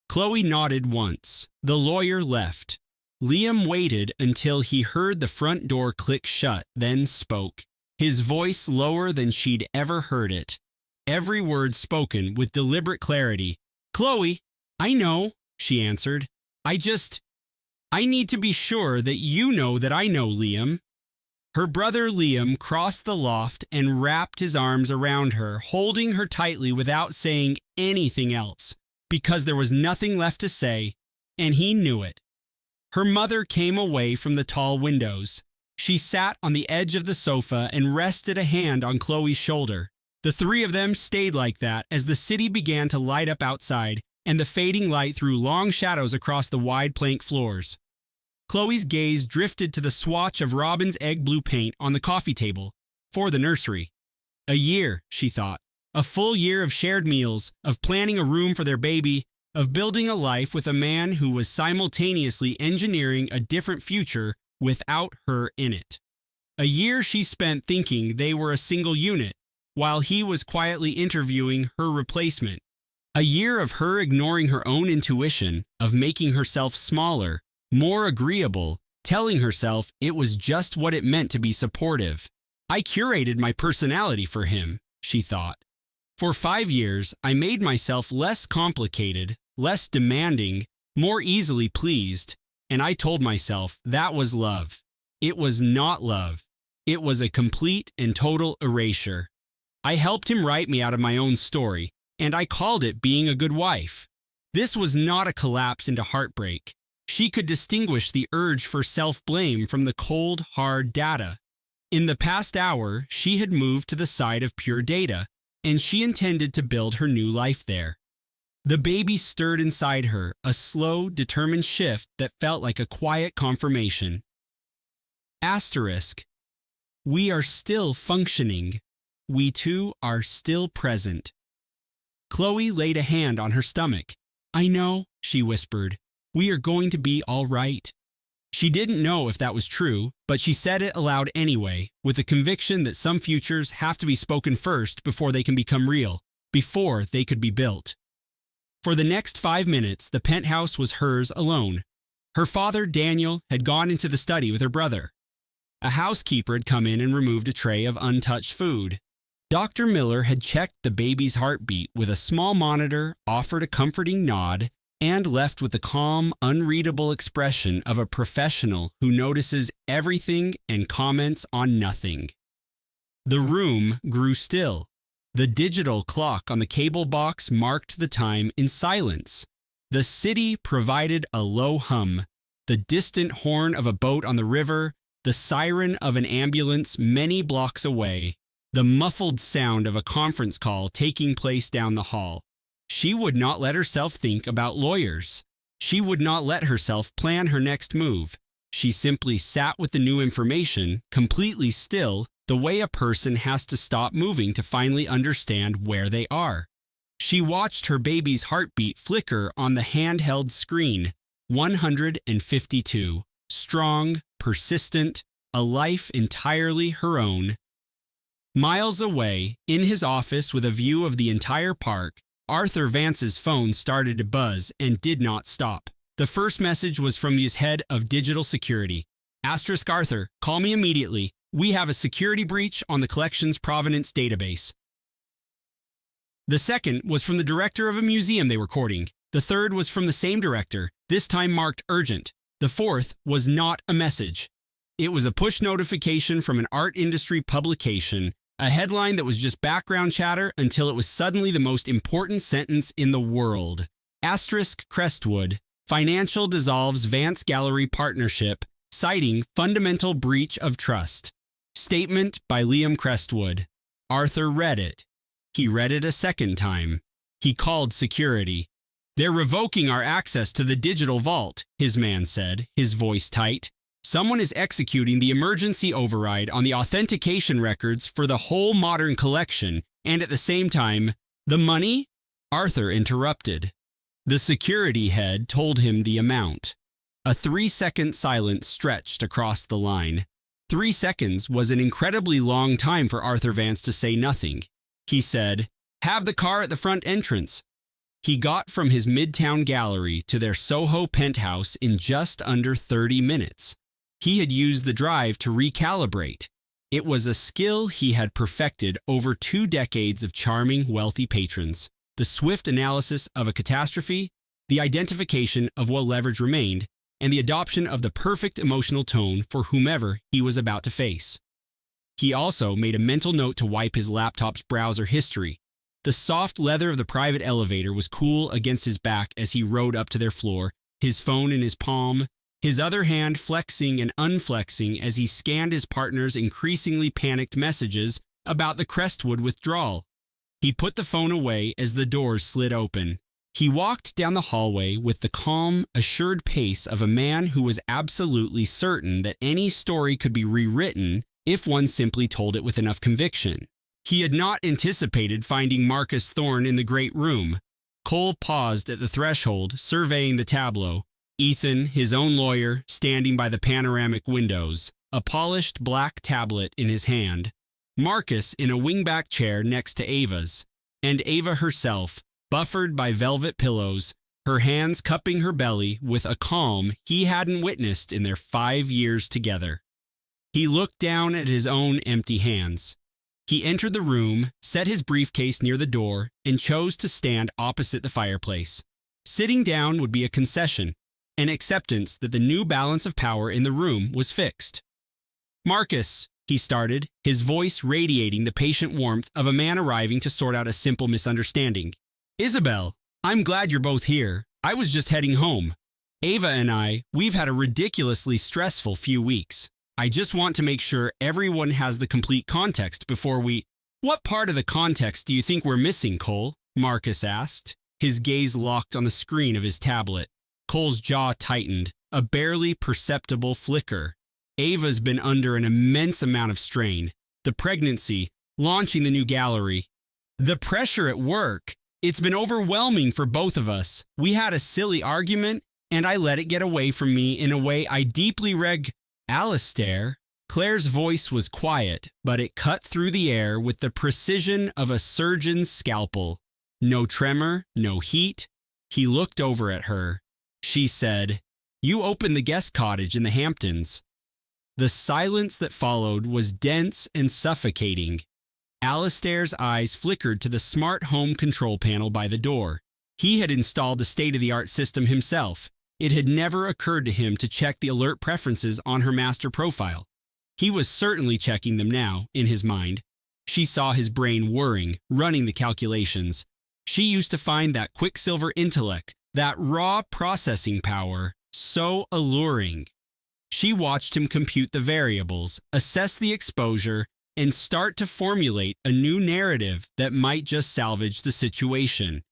Chloe nodded once. The lawyer left. Liam waited until he heard the front door click shut, then spoke. His voice lower than she'd ever heard it. Every word spoken with deliberate clarity. "Chloe, I know," she answered. I need to be sure that you know that I know, Liam." Her brother Liam crossed the loft and wrapped his arms around her, holding her tightly without saying anything else, because there was nothing left to say, and he knew it. Her mother came away from the tall windows. She sat on the edge of the sofa and rested a hand on Chloe's shoulder. The three of them stayed like that as the city began to light up outside, and the fading light threw long shadows across the wide plank floors. Chloe's gaze drifted to the swatch of Robin's egg blue paint on the coffee table for the nursery. A year, she thought. A full year of shared meals, of planning a room for their baby, of building a life with a man who was simultaneously engineering a different future without her in it. A year she spent thinking they were a single unit, while he was quietly interviewing her replacement. A year of her ignoring her own intuition, of making herself smaller, more agreeable, telling herself it was just what it meant to be supportive. I curated my personality for him, she thought. For 5 years, I made myself less complicated, less demanding, more easily pleased, and I told myself that was love. It was not love. It was a complete and total erasure. I helped him write me out of my own story, and I called it being a good wife. This was not a collapse into heartbreak. She could distinguish the urge for self-blame from the cold, hard data. In the past hour, she had moved to the side of pure data, and she intended to build her new life there. The baby stirred inside her, a slow, determined shift that felt like a quiet confirmation. Asterisk. We are still functioning. We too are still present. Chloe laid a hand on her stomach. I know, she whispered. We are going to be all right. She didn't know if that was true, but she said it aloud anyway, with the conviction that some futures have to be spoken first before they can become real, before they could be built. For the next 5 minutes, the penthouse was hers alone. Her father, Daniel, had gone into the study with her brother. A housekeeper had come in and removed a tray of untouched food. Dr. Miller had checked the baby's heartbeat with a small monitor, offered a comforting nod, and left with the calm, unreadable expression of a professional who notices everything and comments on nothing. The room grew still. The digital clock on the cable box marked the time in silence. The city provided a low hum, the distant horn of a boat on the river, the siren of an ambulance many blocks away, the muffled sound of a conference call taking place down the hall. She would not let herself think about lawyers. She would not let herself plan her next move. She simply sat with the new information, completely still, the way a person has to stop moving to finally understand where they are. She watched her baby's heartbeat flicker on the handheld screen. 152. Strong, persistent, a life entirely her own. Miles away, in his office with a view of the entire park, Arthur Vance's phone started to buzz and did not stop. The first message was from his head of digital security. Asterisk Arthur, call me immediately. We have a security breach on the collections provenance database. The second was from the director of a museum they were courting. The third was from the same director, this time marked urgent. The fourth was not a message. It was a push notification from an art industry publication, a headline that was just background chatter until it was suddenly the most important sentence in the world. Asterisk Crestwood, Financial dissolves Vance Gallery partnership, citing fundamental breach of trust. Statement by Liam Crestwood. Arthur read it. He read it a second time. He called security. "They're revoking our access to the digital vault," his man said, his voice tight. "Someone is executing the emergency override on the authentication records for the whole modern collection, and at the same time, the money?" Arthur interrupted. The security head told him the amount. A 3-second silence stretched across the line. 3 seconds was an incredibly long time for Arthur Vance to say nothing. He said, "Have the car at the front entrance." He got from his Midtown gallery to their Soho penthouse in just under 30 minutes. He had used the drive to recalibrate. It was a skill he had perfected over 2 decades of charming, wealthy patrons. The swift analysis of a catastrophe, the identification of what leverage remained, and the adoption of the perfect emotional tone for whomever he was about to face. He also made a mental note to wipe his laptop's browser history. The soft leather of the private elevator was cool against his back as he rode up to their floor, his phone in his palm, his other hand flexing and unflexing as he scanned his partner's increasingly panicked messages about the Crestwood withdrawal. He put the phone away as the doors slid open. He walked down the hallway with the calm, assured pace of a man who was absolutely certain that any story could be rewritten if one simply told it with enough conviction. He had not anticipated finding Marcus Thorne in the great room. Cole paused at the threshold, surveying the tableau. Ethan, his own lawyer, standing by the panoramic windows, a polished black tablet in his hand. Marcus in a wingback chair next to Ava's, and Ava herself, buffered by velvet pillows, her hands cupping her belly with a calm he hadn't witnessed in their 5 years together. He looked down at his own empty hands. He entered the room, set his briefcase near the door, and chose to stand opposite the fireplace. Sitting down would be a concession, an acceptance that the new balance of power in the room was fixed. "Marcus," he started, his voice radiating the patient warmth of a man arriving to sort out a simple misunderstanding. "Isabel, I'm glad you're both here. I was just heading home. Ava and we've had a ridiculously stressful few weeks. I just want to make sure everyone has the complete context before we—" "What part of the context do you think we're missing, Cole?" Marcus asked, his gaze locked on the screen of his tablet. Cole's jaw tightened, a barely perceptible flicker. Ava's been under an immense amount of strain. The pregnancy, launching the new gallery. The pressure at work. It's been overwhelming for both of us. We had a silly argument, and I let it get away from me in a way I deeply Alistair. Claire's voice was quiet, but it cut through the air with the precision of a surgeon's scalpel. No tremor, no heat. He looked over at her. She said, "You opened the guest cottage in the Hamptons." The silence that followed was dense and suffocating. Alistair's eyes flickered to the smart home control panel by the door. He had installed the state-of-the-art system himself. It had never occurred to him to check the alert preferences on her master profile. He was certainly checking them now, in his mind. She saw his brain whirring, running the calculations. She used to find that quicksilver intellect, that raw processing power, so alluring. She watched him compute the variables, assess the exposure, and start to formulate a new narrative that might just salvage the situation.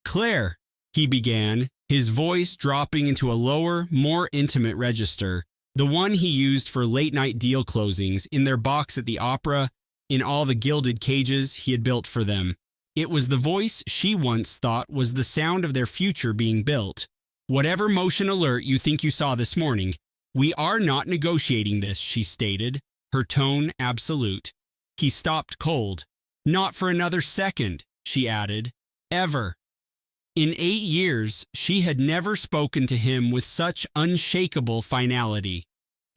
"Claire," he began, his voice dropping into a lower, more intimate register, the one he used for late-night deal closings in their box at the opera, in all the gilded cages he had built for them. It was the voice she once thought was the sound of their future being built. "Whatever motion alert you think you saw this morning, we are not negotiating this," she stated, her tone absolute. He stopped cold. "Not for another second," she added. "Ever." In 8 years, she had never spoken to him with such unshakable finality.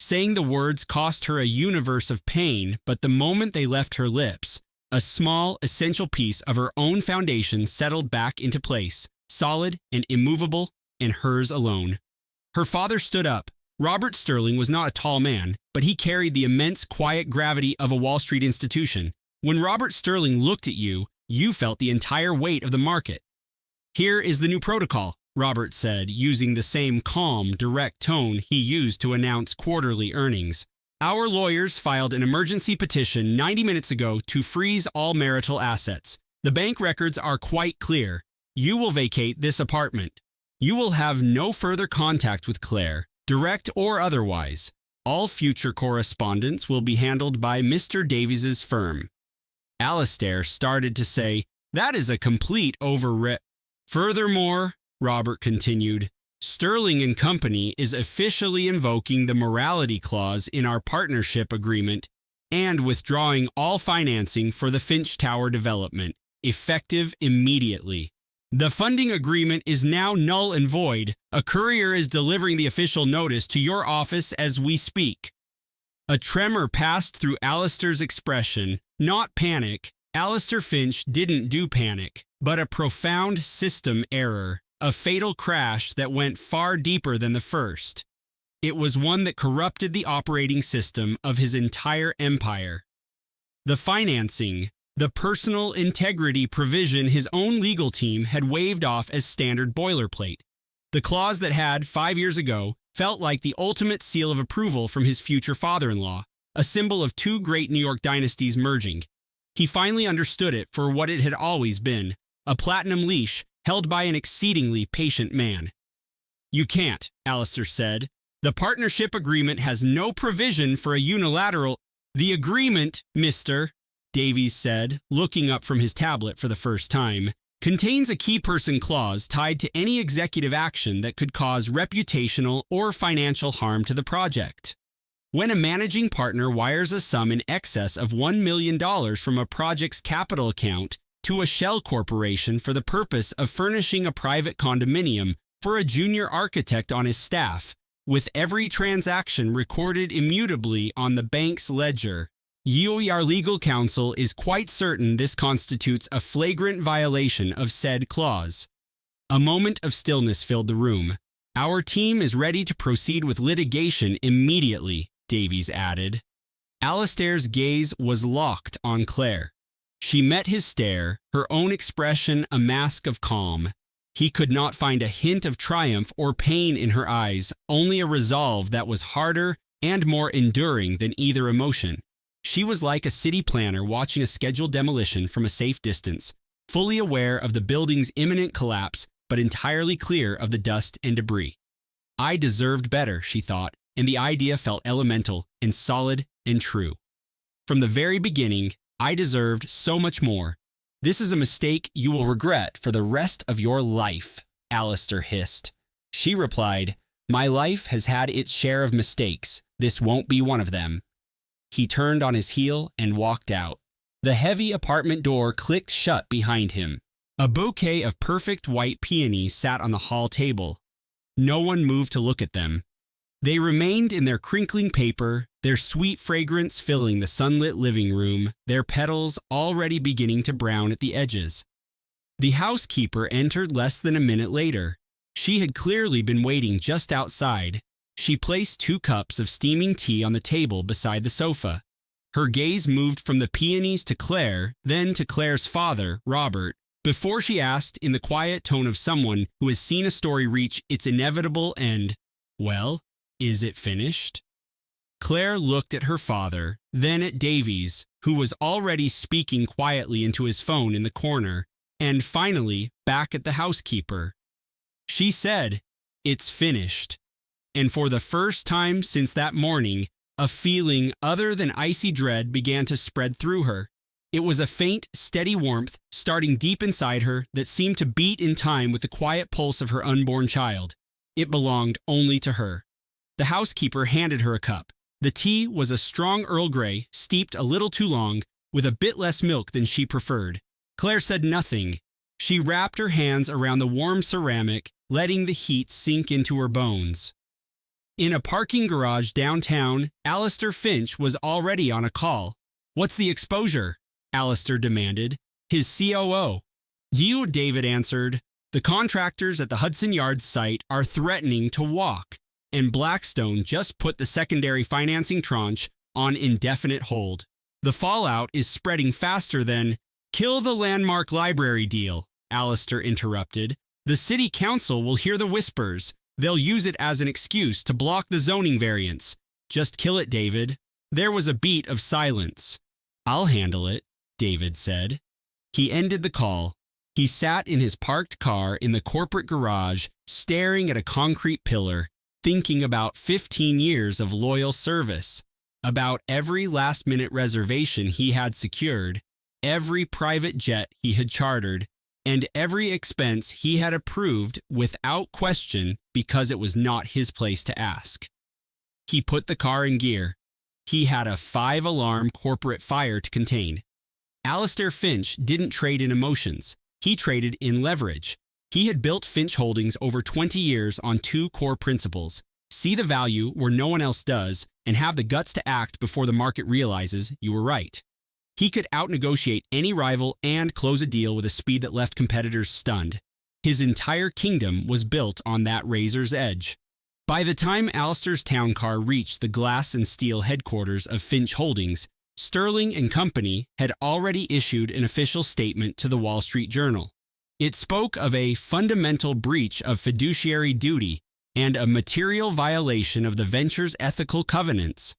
Saying the words cost her a universe of pain, but the moment they left her lips, a small, essential piece of her own foundation settled back into place, solid and immovable, and hers alone. Her father stood up. Robert Sterling was not a tall man, but he carried the immense, quiet gravity of a Wall Street institution. When Robert Sterling looked at you, you felt the entire weight of the market. "Here is the new protocol," Robert said, using the same calm, direct tone he used to announce quarterly earnings. Our lawyers filed an emergency petition 90 minutes ago to freeze all marital assets. The bank records are quite clear. You will vacate this apartment. You will have no further contact with Claire, direct or otherwise. All future correspondence will be handled by Mr. Davies's firm. Alistair started to say, "That is a complete overreaction." Furthermore, Robert continued, Sterling and Company is officially invoking the morality clause in our partnership agreement and withdrawing all financing for the Finch Tower development, effective immediately. The funding agreement is now null and void. A courier is delivering the official notice to your office as we speak. A tremor passed through Alistair's expression, not panic. Alistair Finch didn't do panic, but a profound system error, a fatal crash that went far deeper than the first. It was one that corrupted the operating system of his entire empire. The financing, the personal integrity provision his own legal team had waved off as standard boilerplate. The clause that had, 5 years ago, felt like the ultimate seal of approval from his future father-in-law, a symbol of two great New York dynasties merging. He finally understood it for what it had always been, a platinum leash held by an exceedingly patient man. "You can't," Alistair said. "The partnership agreement has no provision for a unilateral—" "The agreement, Mr." Davies said, looking up from his tablet for the first time, "contains a key person clause tied to any executive action that could cause reputational or financial harm to the project. When a managing partner wires a sum in excess of $1 million from a project's capital account to a shell corporation for the purpose of furnishing a private condominium for a junior architect on his staff, with every transaction recorded immutably on the bank's ledger, our legal counsel is quite certain this constitutes a flagrant violation of said clause." A moment of stillness filled the room. "Our team is ready to proceed with litigation immediately," Davies added. Alistair's gaze was locked on Claire. She met his stare, her own expression a mask of calm. He could not find a hint of triumph or pain in her eyes, only a resolve that was harder and more enduring than either emotion. She was like a city planner watching a scheduled demolition from a safe distance, fully aware of the building's imminent collapse, but entirely clear of the dust and debris. I deserved better, she thought, and the idea felt elemental and solid and true. From the very beginning, I deserved so much more. "This is a mistake you will regret for the rest of your life," Alistair hissed. She replied, "My life has had its share of mistakes. This won't be one of them." He turned on his heel and walked out. The heavy apartment door clicked shut behind him. A bouquet of perfect white peonies sat on the hall table. No one moved to look at them. They remained in their crinkling paper, their sweet fragrance filling the sunlit living room, their petals already beginning to brown at the edges. The housekeeper entered less than a minute later. She had clearly been waiting just outside. She placed 2 cups of steaming tea on the table beside the sofa. Her gaze moved from the peonies to Claire, then to Claire's father, Robert, before she asked in the quiet tone of someone who has seen a story reach its inevitable end, "Well, is it finished?" Claire looked at her father, then at Davies, who was already speaking quietly into his phone in the corner, and finally back at the housekeeper. She said, "It's finished." And for the first time since that morning, a feeling other than icy dread began to spread through her. It was a faint, steady warmth starting deep inside her that seemed to beat in time with the quiet pulse of her unborn child. It belonged only to her. The housekeeper handed her a cup. The tea was a strong Earl Grey, steeped a little too long, with a bit less milk than she preferred. Claire said nothing. She wrapped her hands around the warm ceramic, letting the heat sink into her bones. In a parking garage downtown, Alistair Finch was already on a call. "What's the exposure?" Alistair demanded. His COO. "You," David answered. "The contractors at the Hudson Yards site are threatening to walk, and Blackstone just put the secondary financing tranche on indefinite hold. The fallout is spreading faster than—" "Kill the landmark library deal," Alistair interrupted. The city council will hear the whispers. They'll use it as an excuse to block the zoning variance. Just kill it, David. There was a beat of silence. I'll handle it, David said. He ended the call. He sat in his parked car in the corporate garage, staring at a concrete pillar, thinking about 15 years of loyal service, about every last-minute reservation he had secured, every private jet he had chartered, and every expense he had approved without question because it was not his place to ask. He put the car in gear. He had a 5-alarm corporate fire to contain. Alistair Finch didn't trade in emotions. He traded in leverage. He had built Finch Holdings over 20 years on 2 core principles: see the value where no one else does, and have the guts to act before the market realizes you were right. He could outnegotiate any rival and close a deal with a speed that left competitors stunned. His entire kingdom was built on that razor's edge. By the time Alistair's town car reached the glass and steel headquarters of Finch Holdings, Sterling and Company had already issued an official statement to the Wall Street Journal. It spoke of a fundamental breach of fiduciary duty and a material violation of the venture's ethical covenants.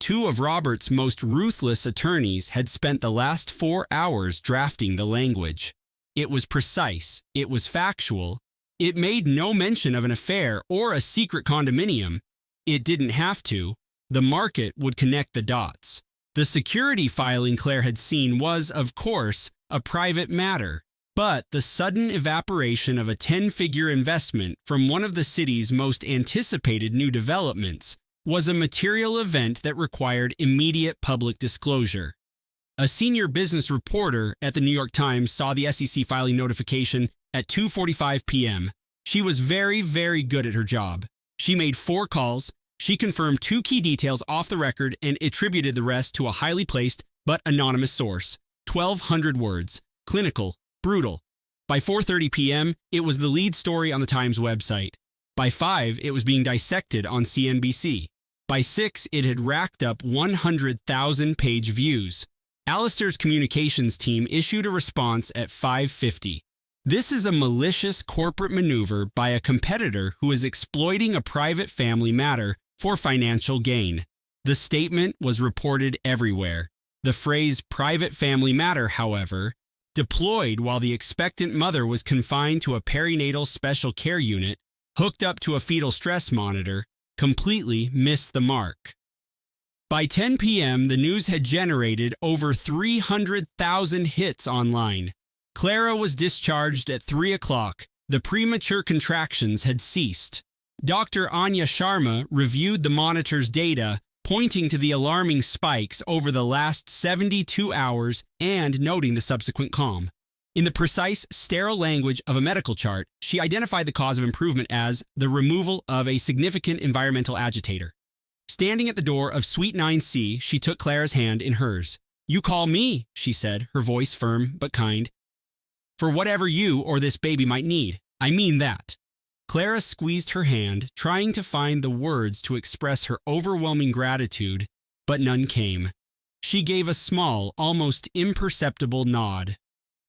2 of Robert's most ruthless attorneys had spent the last 4 hours drafting the language. It was precise, it was factual, it made no mention of an affair or a secret condominium. It didn't have to. The market would connect the dots. The security filing Claire had seen was, of course, a private matter, but the sudden evaporation of a 10-figure investment from one of the city's most anticipated new developments was a material event that required immediate public disclosure. A senior business reporter at the New York Times saw the SEC filing notification at 2:45 p.m. She was very, very good at her job. She made 4 calls. She confirmed 2 key details off the record and attributed the rest to a highly placed but anonymous source. 1,200 words. Clinical. Brutal. By 4:30 p.m., it was the lead story on the Times website. By 5, it was being dissected on CNBC. By 6, it had racked up 100,000 page views. Alistair's communications team issued a response at 5:50. This is a malicious corporate maneuver by a competitor who is exploiting a private family matter for financial gain. The statement was reported everywhere. The phrase private family matter, however, deployed while the expectant mother was confined to a perinatal special care unit, hooked up to a fetal stress monitor, completely missed the mark. By 10 p.m., the news had generated over 300,000 hits online. Clara was discharged at 3 o'clock. The premature contractions had ceased. Dr. Anya Sharma reviewed the monitor's data, pointing to the alarming spikes over the last 72 hours and noting the subsequent calm. In the precise, sterile language of a medical chart, she identified the cause of improvement as the removal of a significant environmental agitator. Standing at the door of Suite 9C, she took Clara's hand in hers. "You call me," she said, her voice firm but kind, "for whatever you or this baby might need. I mean that." Clara squeezed her hand, trying to find the words to express her overwhelming gratitude, but none came. She gave a small, almost imperceptible nod.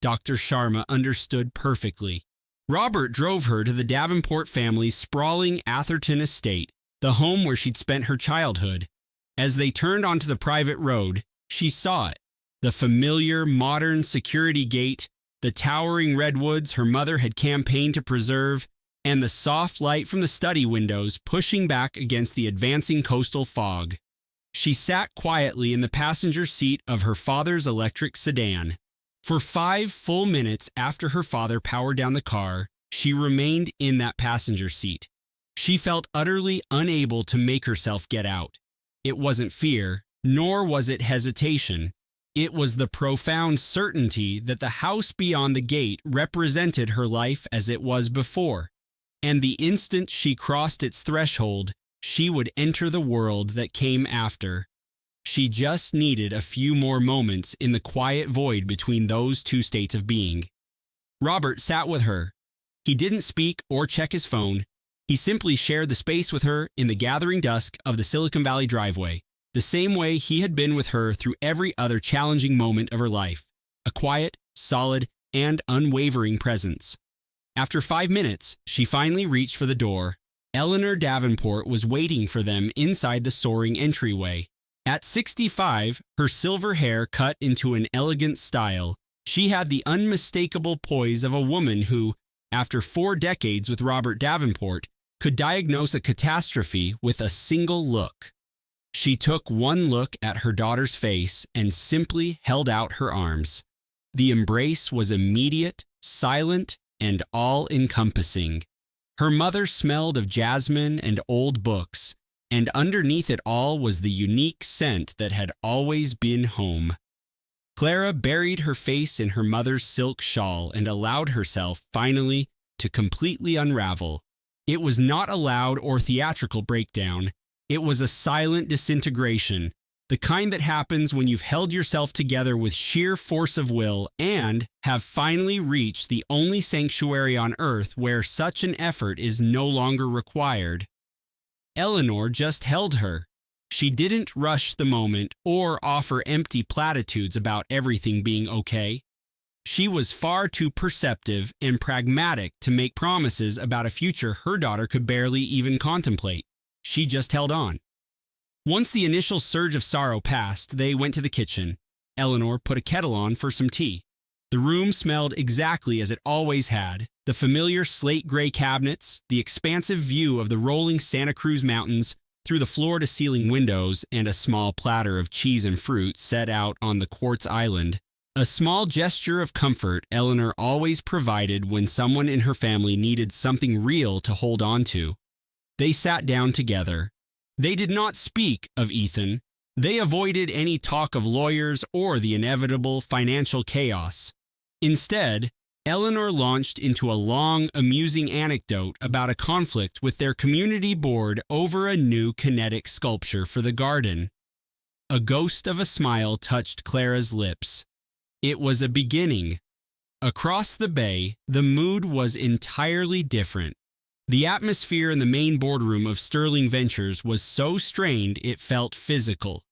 Dr. Sharma understood perfectly. Robert drove her to the Davenport family's sprawling Atherton estate, the home where she'd spent her childhood. As they turned onto the private road, she saw it. The familiar, modern security gate, the towering redwoods her mother had campaigned to preserve, and the soft light from the study windows pushing back against the advancing coastal fog. She sat quietly in the passenger seat of her father's electric sedan. For 5 full minutes after her father powered down the car, she remained in that passenger seat. She felt utterly unable to make herself get out. It wasn't fear, nor was it hesitation. It was the profound certainty that the house beyond the gate represented her life as it was before, and the instant she crossed its threshold, she would enter the world that came after. She just needed a few more moments in the quiet void between those 2 states of being. Robert sat with her. He didn't speak or check his phone. He simply shared the space with her in the gathering dusk of the Silicon Valley driveway, the same way he had been with her through every other challenging moment of her life, a quiet, solid, and unwavering presence. After 5 minutes, she finally reached for the door. Eleanor Davenport was waiting for them inside the soaring entryway. At 65, her silver hair cut into an elegant style, she had the unmistakable poise of a woman who, after 4 decades with Robert Davenport, could diagnose a catastrophe with a single look. She took one look at her daughter's face and simply held out her arms. The embrace was immediate, silent, and all-encompassing. Her mother smelled of jasmine and old books, and underneath it all was the unique scent that had always been home. Clara buried her face in her mother's silk shawl and allowed herself, finally, to completely unravel. It was not a loud or theatrical breakdown. It was a silent disintegration, the kind that happens when you've held yourself together with sheer force of will and have finally reached the only sanctuary on earth where such an effort is no longer required. Eleanor just held her. She didn't rush the moment or offer empty platitudes about everything being okay. She was far too perceptive and pragmatic to make promises about a future her daughter could barely even contemplate. She just held on. Once the initial surge of sorrow passed, they went to the kitchen. Eleanor put a kettle on for some tea. The room smelled exactly as it always had. The familiar slate gray cabinets, the expansive view of the rolling Santa Cruz Mountains through the floor-to-ceiling windows, and a small platter of cheese and fruit set out on the quartz island. A small gesture of comfort Eleanor always provided when someone in her family needed something real to hold on to. They sat down together. They did not speak of Ethan. They avoided any talk of lawyers or the inevitable financial chaos. Instead, Eleanor launched into a long, amusing anecdote about a conflict with their community board over a new kinetic sculpture for the garden. A ghost of a smile touched Clara's lips. It was a beginning. Across the bay, the mood was entirely different. The atmosphere in the main boardroom of Sterling Ventures was so strained it felt physical.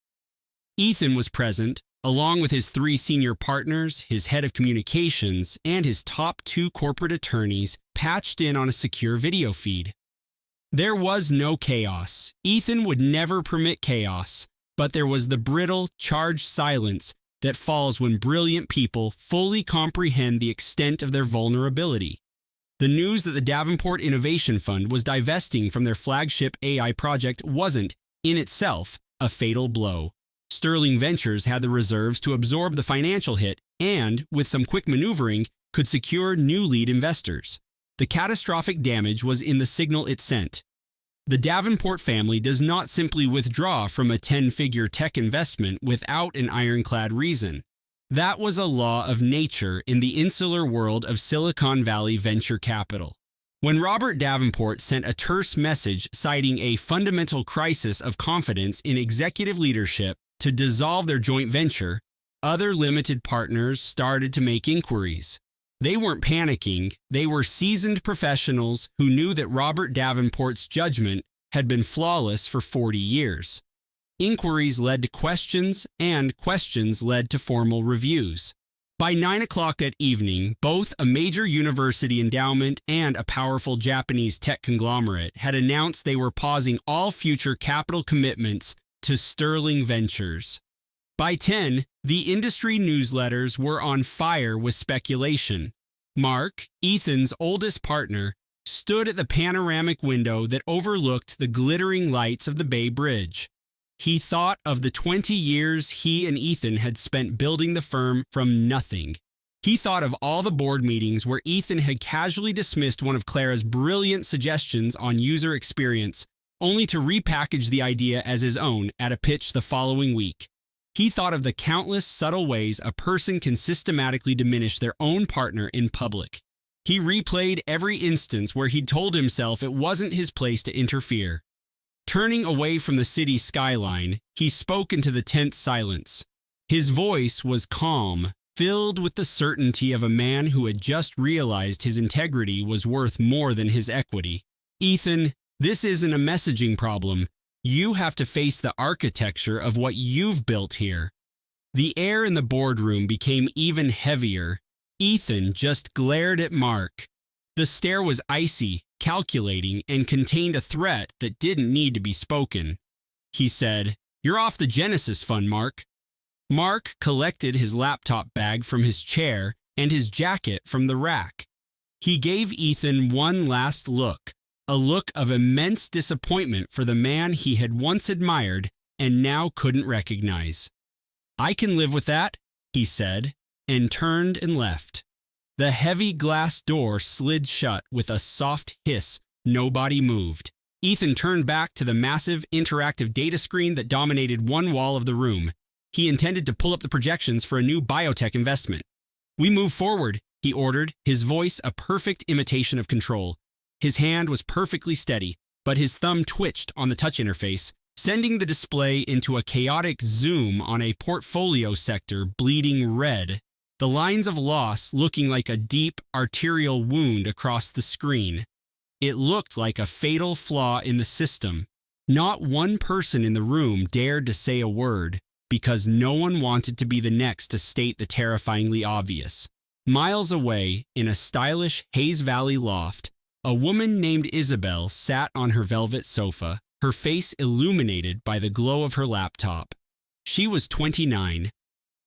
Ethan was present, along with his 3 senior partners, his head of communications, and his top 2 corporate attorneys patched in on a secure video feed. There was no chaos. Ethan would never permit chaos, but there was the brittle, charged silence that falls when brilliant people fully comprehend the extent of their vulnerability. The news that the Davenport Innovation Fund was divesting from their flagship AI project wasn't, in itself, a fatal blow. Sterling Ventures had the reserves to absorb the financial hit and, with some quick maneuvering, could secure new lead investors. The catastrophic damage was in the signal it sent. The Davenport family does not simply withdraw from a 10-figure tech investment without an ironclad reason. That was a law of nature in the insular world of Silicon Valley venture capital. When Robert Davenport sent a terse message citing a fundamental crisis of confidence in executive leadership to dissolve their joint venture, other limited partners started to make inquiries. They weren't panicking. They were seasoned professionals who knew that Robert Davenport's judgment had been flawless for 40 years. Inquiries led to questions, and questions led to formal reviews. By 9 o'clock that evening, both a major university endowment and a powerful Japanese tech conglomerate had announced they were pausing all future capital commitments to Sterling Ventures. By 10, the industry newsletters were on fire with speculation. Mark, Ethan's oldest partner, stood at the panoramic window that overlooked the glittering lights of the Bay Bridge. He thought of the 20 years he and Ethan had spent building the firm from nothing. He thought of all the board meetings where Ethan had casually dismissed one of Clara's brilliant suggestions on user experience, only to repackage the idea as his own at a pitch the following week. He thought of the countless subtle ways a person can systematically diminish their own partner in public. He replayed every instance where he'd told himself it wasn't his place to interfere. Turning away from the city's skyline, he spoke into the tense silence. His voice was calm, filled with the certainty of a man who had just realized his integrity was worth more than his equity. Ethan, this isn't a messaging problem. You have to face the architecture of what you've built here. The air in the boardroom became even heavier. Ethan just glared at Mark. The stare was icy, calculating, and contained a threat that didn't need to be spoken. He said, "You're off the Genesis fund, Mark." Mark collected his laptop bag from his chair and his jacket from the rack. He gave Ethan one last look, a look of immense disappointment for the man he had once admired and now couldn't recognize. "I can live with that," he said, and turned and left. The heavy glass door slid shut with a soft hiss. Nobody moved. Ethan turned back to the massive interactive data screen that dominated one wall of the room. He intended to pull up the projections for a new biotech investment. "We move forward," he ordered, his voice a perfect imitation of control. His hand was perfectly steady, but his thumb twitched on the touch interface, sending the display into a chaotic zoom on a portfolio sector bleeding red, the lines of loss looking like a deep arterial wound across the screen. It looked like a fatal flaw in the system. Not one person in the room dared to say a word, because no one wanted to be the next to state the terrifyingly obvious. Miles away, in a stylish Hayes Valley loft, a woman named Isabel sat on her velvet sofa, her face illuminated by the glow of her laptop. She was 29.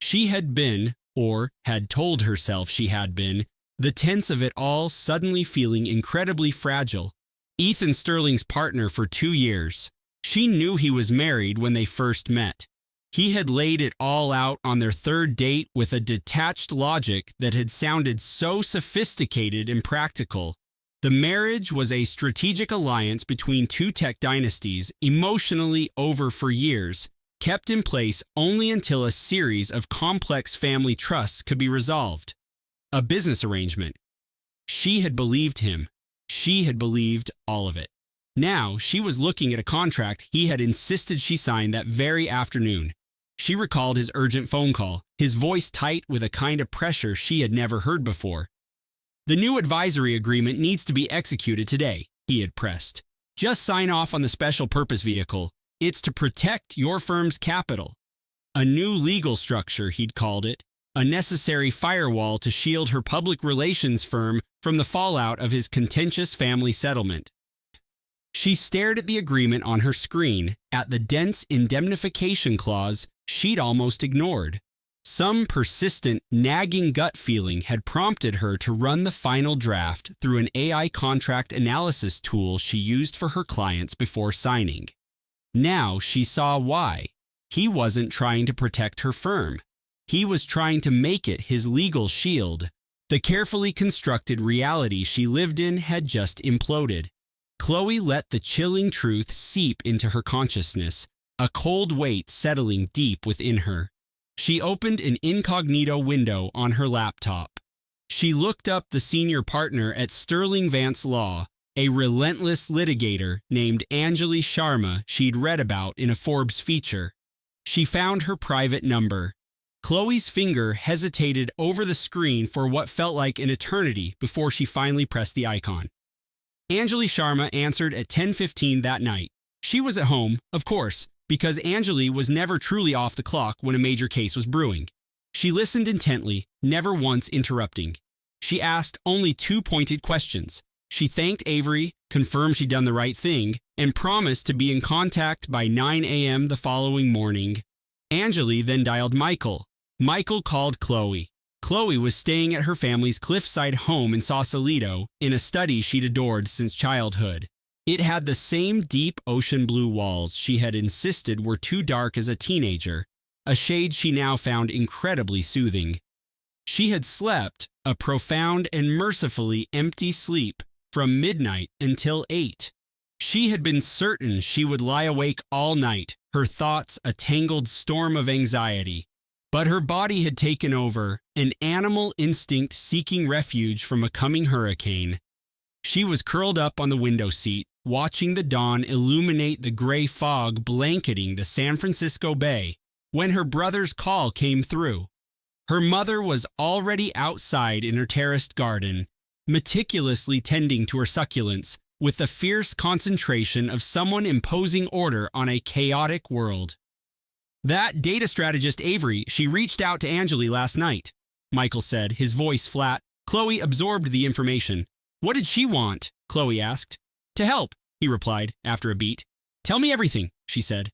She had been, or had told herself she had been, the tense of it all suddenly feeling incredibly fragile. Ethan Sterling's partner for 2 years. She knew he was married when they first met. He had laid it all out on their third date with a detached logic that had sounded so sophisticated and practical. The marriage was a strategic alliance between two tech dynasties, emotionally over for years, kept in place only until a series of complex family trusts could be resolved. A business arrangement. She had believed him. She had believed all of it. Now she was looking at a contract he had insisted she sign that very afternoon. She recalled his urgent phone call, his voice tight with a kind of pressure she had never heard before. "The new advisory agreement needs to be executed today," he had pressed. "Just sign off on the special purpose vehicle. It's to protect your firm's capital." A new legal structure, he'd called it, a necessary firewall to shield her public relations firm from the fallout of his contentious family settlement. She stared at the agreement on her screen, at the dense indemnification clause she'd almost ignored. Some persistent, nagging gut feeling had prompted her to run the final draft through an AI contract analysis tool she used for her clients before signing. Now she saw why. He wasn't trying to protect her firm. He was trying to make it his legal shield. The carefully constructed reality she lived in had just imploded. Chloe let the chilling truth seep into her consciousness, a cold weight settling deep within her. She opened an incognito window on her laptop. She looked up the senior partner at Sterling Vance Law, a relentless litigator named Anjali Sharma she'd read about in a Forbes feature. She found her private number. Chloe's finger hesitated over the screen for what felt like an eternity before she finally pressed the icon. Anjali Sharma answered at 10:15 that night. She was at home, of course, because Anjali was never truly off the clock when a major case was brewing. She listened intently, never once interrupting. She asked only 2 pointed questions. She thanked Avery, confirmed she'd done the right thing, and promised to be in contact by 9 a.m. the following morning. Anjali then dialed Michael. Michael called Chloe. Chloe was staying at her family's cliffside home in Sausalito in a study she'd adored since childhood. It had the same deep ocean blue walls she had insisted were too dark as a teenager, a shade she now found incredibly soothing. She had slept a profound and mercifully empty sleep from midnight until 8. She had been certain she would lie awake all night, her thoughts a tangled storm of anxiety. But her body had taken over, an animal instinct seeking refuge from a coming hurricane. She was curled up on the window seat, watching the dawn illuminate the gray fog blanketing the San Francisco Bay, when her brother's call came through. Her mother was already outside in her terraced garden, meticulously tending to her succulents with the fierce concentration of someone imposing order on a chaotic world. "That data strategist Avery, she reached out to Anjali last night," Michael said, his voice flat. Chloe absorbed the information. What did she want? Chloe asked. To help, he replied after a beat. Tell me everything, she said.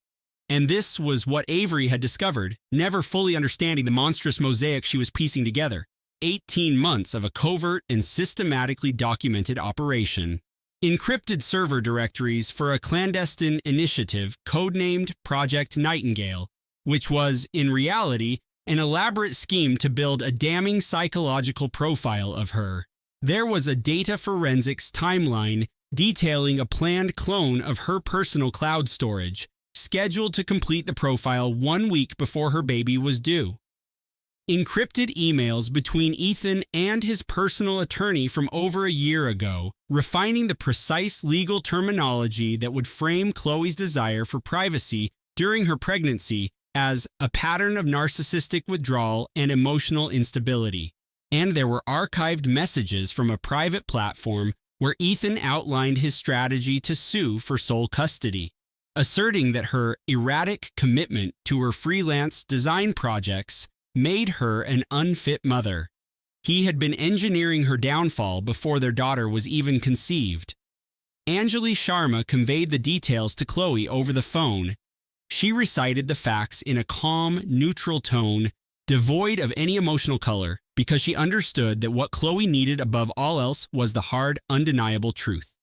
And this was what Avery had discovered, never fully understanding the monstrous mosaic she was piecing together. 18 months of a covert and systematically documented operation. Encrypted server directories for a clandestine initiative codenamed Project Nightingale, which was, in reality, an elaborate scheme to build a damning psychological profile of her. There was a data forensics timeline detailing a planned clone of her personal cloud storage, scheduled to complete the profile 1 week before her baby was due. Encrypted emails between Ethan and his personal attorney from over a year ago, refining the precise legal terminology that would frame Chloe's desire for privacy during her pregnancy as a pattern of narcissistic withdrawal and emotional instability. And there were archived messages from a private platform where Ethan outlined his strategy to sue for sole custody, asserting that her erratic commitment to her freelance design projects made her an unfit mother. He had been engineering her downfall before their daughter was even conceived. Anjali Sharma conveyed the details to Chloe over the phone. She recited the facts in a calm, neutral tone, devoid of any emotional color, because she understood that what Chloe needed above all else was the hard, undeniable truth.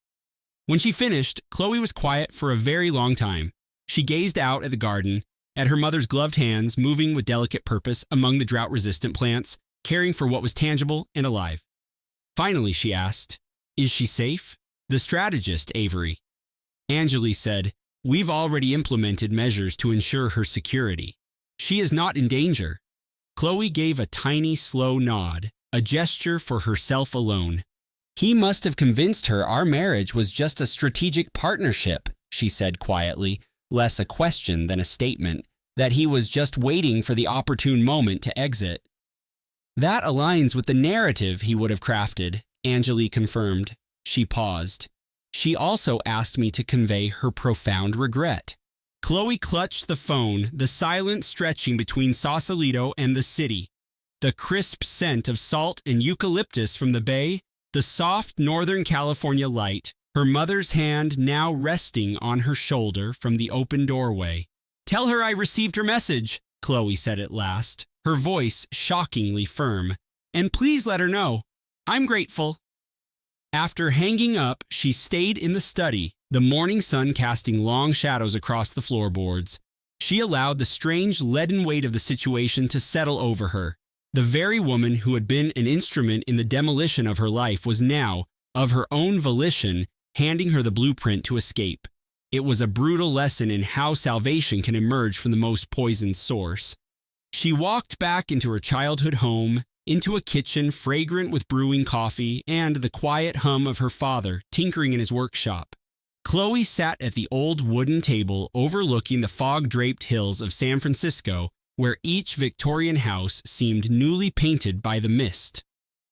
When she finished, Chloe was quiet for a very long time. She gazed out at the garden, at her mother's gloved hands moving with delicate purpose among the drought-resistant plants, caring for what was tangible and alive. Finally, she asked, "Is she safe?" "The strategist, Avery." Anjali said, "We've already implemented measures to ensure her security. She is not in danger." Chloe gave a tiny, slow nod, a gesture for herself alone. "He must have convinced her our marriage was just a strategic partnership," she said quietly, less a question than a statement, that he was just waiting for the opportune moment to exit. "That aligns with the narrative he would have crafted," Anjali confirmed. She paused. "She also asked me to convey her profound regret." Chloe clutched the phone, the silence stretching between Sausalito and the city. The crisp scent of salt and eucalyptus from the bay, the soft Northern California light, her mother's hand now resting on her shoulder from the open doorway. "Tell her I received her message," Chloe said at last, her voice shockingly firm. "And please let her know. I'm grateful." After hanging up, she stayed in the study, the morning sun casting long shadows across the floorboards. She allowed the strange leaden weight of the situation to settle over her. The very woman who had been an instrument in the demolition of her life was now, of her own volition, handing her the blueprint to escape. It was a brutal lesson in how salvation can emerge from the most poisoned source. She walked back into her childhood home, into a kitchen fragrant with brewing coffee and the quiet hum of her father tinkering in his workshop. Chloe sat at the old wooden table overlooking the fog-draped hills of San Francisco, where each Victorian house seemed newly painted by the mist.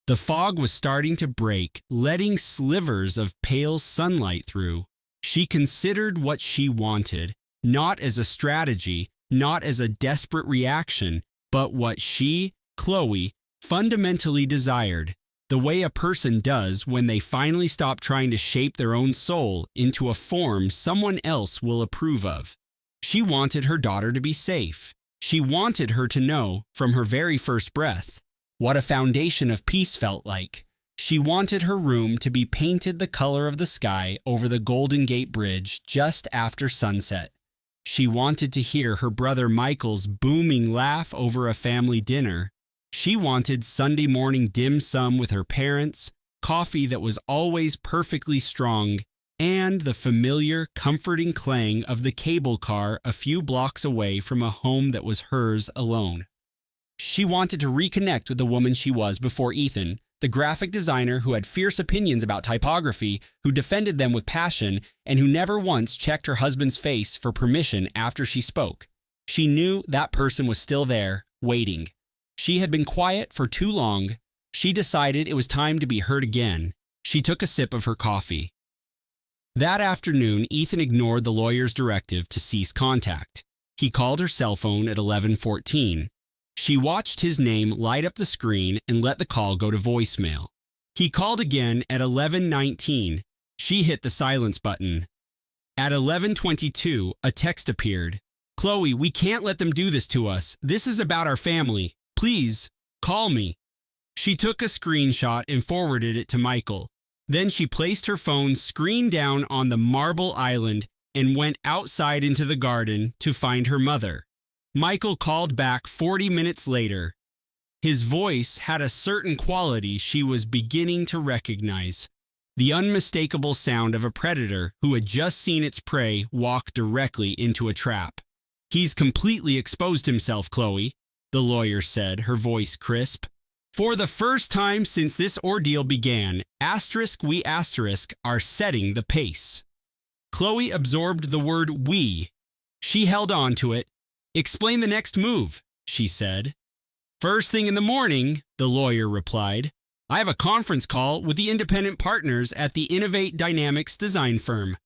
The fog was starting to break, letting slivers of pale sunlight through. She considered what she wanted, not as a strategy, not as a desperate reaction, but what she, Chloe, fundamentally desired, the way a person does when they finally stop trying to shape their own soul into a form someone else will approve of. She wanted her daughter to be safe. She wanted her to know, from her very first breath, what a foundation of peace felt like. She wanted her room to be painted the color of the sky over the Golden Gate Bridge just after sunset. She wanted to hear her brother Michael's booming laugh over a family dinner. She wanted Sunday morning dim sum with her parents, coffee that was always perfectly strong, and the familiar, comforting clang of the cable car a few blocks away from a home that was hers alone. She wanted to reconnect with the woman she was before Ethan, the graphic designer who had fierce opinions about typography, who defended them with passion, and who never once checked her husband's face for permission after she spoke. She knew that person was still there, waiting. She had been quiet for too long. She decided it was time to be heard again. She took a sip of her coffee. That afternoon, Ethan ignored the lawyer's directive to cease contact. He called her cell phone at 11:14. She watched his name light up the screen and let the call go to voicemail. He called again at 11:19. She hit the silence button. At 11:22, a text appeared. "Chloe, we can't let them do this to us. This is about our family. Please, call me." She took a screenshot and forwarded it to Michael. Then she placed her phone screen down on the marble island and went outside into the garden to find her mother. Michael called back 40 minutes later. His voice had a certain quality she was beginning to recognize. The unmistakable sound of a predator who had just seen its prey walk directly into a trap. "He's completely exposed himself, Chloe," the lawyer said, her voice crisp. "For the first time since this ordeal began, we are setting the pace." Chloe absorbed the word "we." She held on to it. "Explain the next move," she said. "First thing in the morning," the lawyer replied, "I have a conference call with the independent partners at the Innovate Dynamics design firm."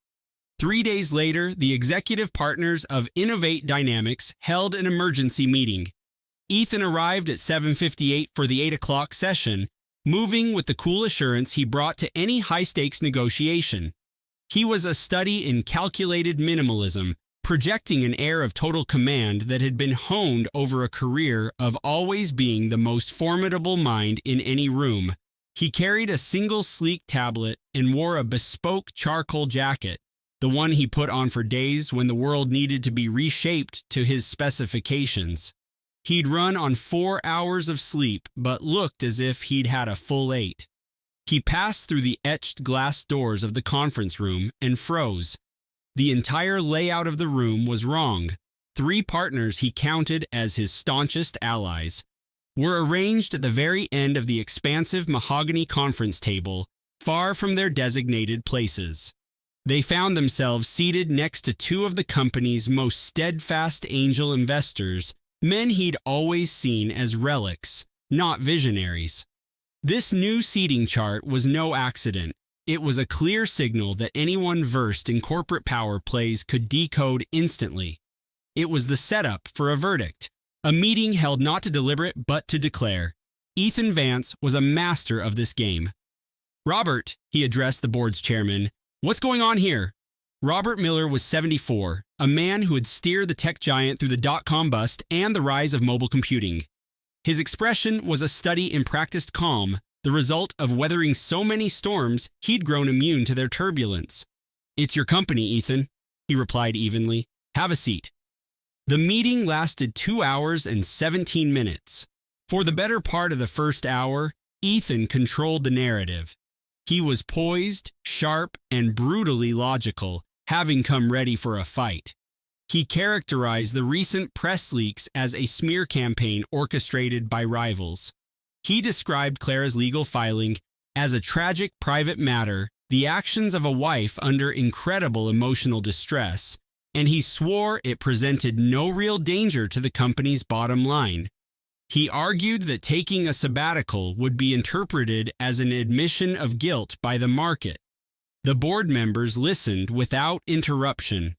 3 days later, the executive partners of Innovate Dynamics held an emergency meeting. Ethan arrived at 7:58 for the 8 o'clock session, moving with the cool assurance he brought to any high-stakes negotiation. He was a study in calculated minimalism, projecting an air of total command that had been honed over a career of always being the most formidable mind in any room. He carried a single sleek tablet and wore a bespoke charcoal jacket, the one he put on for days when the world needed to be reshaped to his specifications. He'd run on 4 hours of sleep, but looked as if he'd had a full 8. He passed through the etched glass doors of the conference room and froze. The entire layout of the room was wrong. 3 partners he counted as his staunchest allies were arranged at the very end of the expansive mahogany conference table, far from their designated places. They found themselves seated next to 2 of the company's most steadfast angel investors, men he'd always seen as relics, not visionaries. This new seating chart was no accident. It was a clear signal that anyone versed in corporate power plays could decode instantly. It was the setup for a verdict, a meeting held not to deliberate but to declare. Ethan Vance was a master of this game. "Robert," he addressed the board's chairman, "what's going on here?" Robert Miller was 74, a man who had steered the tech giant through the dot-com bust and the rise of mobile computing. His expression was a study in practiced calm, the result of weathering so many storms he'd grown immune to their turbulence. "It's your company, Ethan," he replied evenly. "Have a seat." The meeting lasted 2 hours and 17 minutes. For the better part of the first hour, Ethan controlled the narrative. He was poised, sharp, and brutally logical, having come ready for a fight. He characterized the recent press leaks as a smear campaign orchestrated by rivals. He described Clara's legal filing as a tragic private matter, the actions of a wife under incredible emotional distress, and he swore it presented no real danger to the company's bottom line. He argued that taking a sabbatical would be interpreted as an admission of guilt by the market. The board members listened without interruption.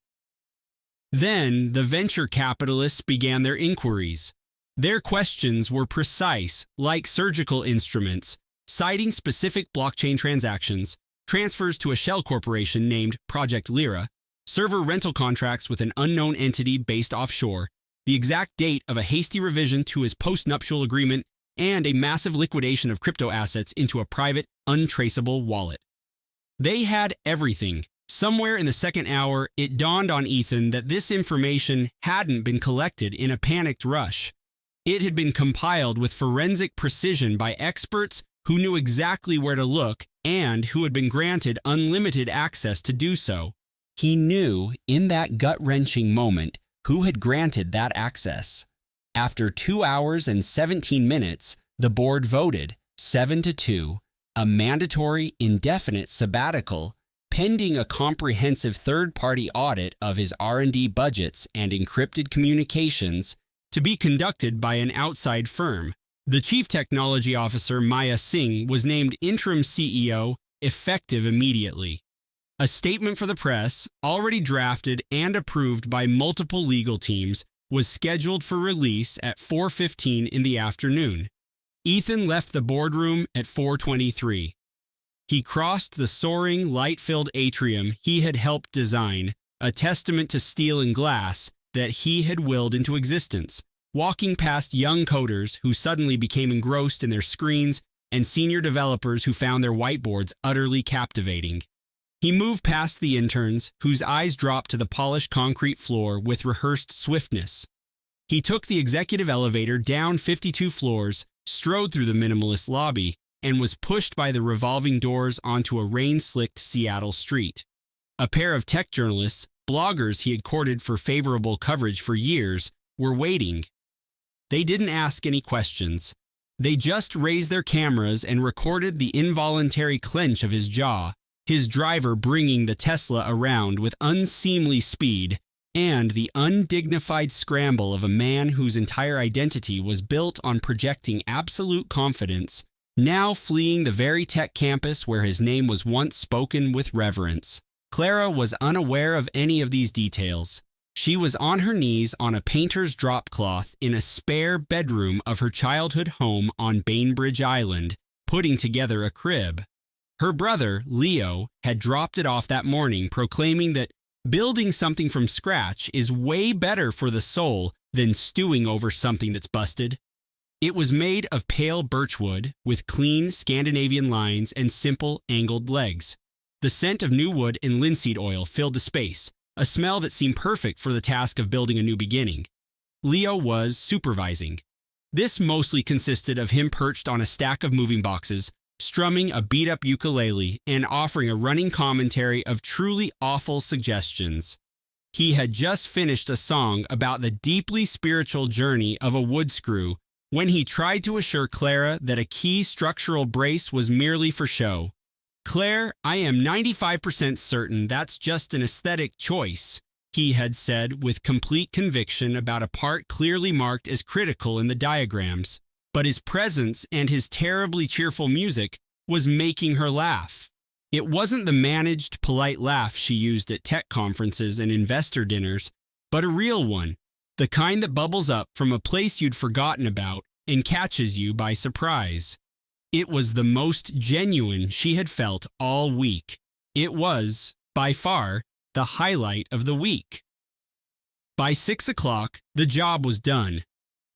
Then the venture capitalists began their inquiries. Their questions were precise, like surgical instruments, citing specific blockchain transactions, transfers to a shell corporation named Project Lyra, server rental contracts with an unknown entity based offshore, the exact date of a hasty revision to his post-nuptial agreement, and a massive liquidation of crypto assets into a private, untraceable wallet. They had everything. Somewhere in the second hour, it dawned on Ethan that this information hadn't been collected in a panicked rush. It had been compiled with forensic precision by experts who knew exactly where to look and who had been granted unlimited access to do so. He knew, in that gut-wrenching moment, who had granted that access. After 2 hours and 17 minutes, the board voted, 7-2, a mandatory indefinite sabbatical, pending a comprehensive third-party audit of his R&D budgets and encrypted communications to be conducted by an outside firm. The Chief Technology Officer, Maya Singh, was named interim CEO, effective immediately. A statement for the press, already drafted and approved by multiple legal teams, was scheduled for release at 4:15 in the afternoon. Ethan left the boardroom at 4:23. He crossed the soaring, light-filled atrium he had helped design, a testament to steel and glass that he had willed into existence, walking past young coders who suddenly became engrossed in their screens and senior developers who found their whiteboards utterly captivating. He moved past the interns, whose eyes dropped to the polished concrete floor with rehearsed swiftness. He took the executive elevator down 52 floors, strode through the minimalist lobby, and was pushed by the revolving doors onto a rain-slicked Seattle street. A pair of tech journalists, bloggers he had courted for favorable coverage for years, were waiting. They didn't ask any questions. They just raised their cameras and recorded the involuntary clench of his jaw, his driver bringing the Tesla around with unseemly speed, and the undignified scramble of a man whose entire identity was built on projecting absolute confidence, now fleeing the very tech campus where his name was once spoken with reverence. Clara was unaware of any of these details. She was on her knees on a painter's drop cloth in a spare bedroom of her childhood home on Bainbridge Island, putting together a crib. Her brother, Leo, had dropped it off that morning, proclaiming that building something from scratch is way better for the soul than stewing over something that's busted. It was made of pale birchwood with clean Scandinavian lines and simple angled legs. The scent of new wood and linseed oil filled the space, a smell that seemed perfect for the task of building a new beginning. Leo was supervising. This mostly consisted of him perched on a stack of moving boxes, strumming a beat-up ukulele and offering a running commentary of truly awful suggestions. He had just finished a song about the deeply spiritual journey of a wood screw when he tried to assure Clara that a key structural brace was merely for show. "Claire, I am 95% certain that's just an aesthetic choice," he had said with complete conviction about a part clearly marked as critical in the diagrams. But his presence and his terribly cheerful music was making her laugh. It wasn't the managed, polite laugh she used at tech conferences and investor dinners, but a real one, the kind that bubbles up from a place you'd forgotten about and catches you by surprise. It was the most genuine she had felt all week. It was, by far, the highlight of the week. By 6 o'clock, the job was done.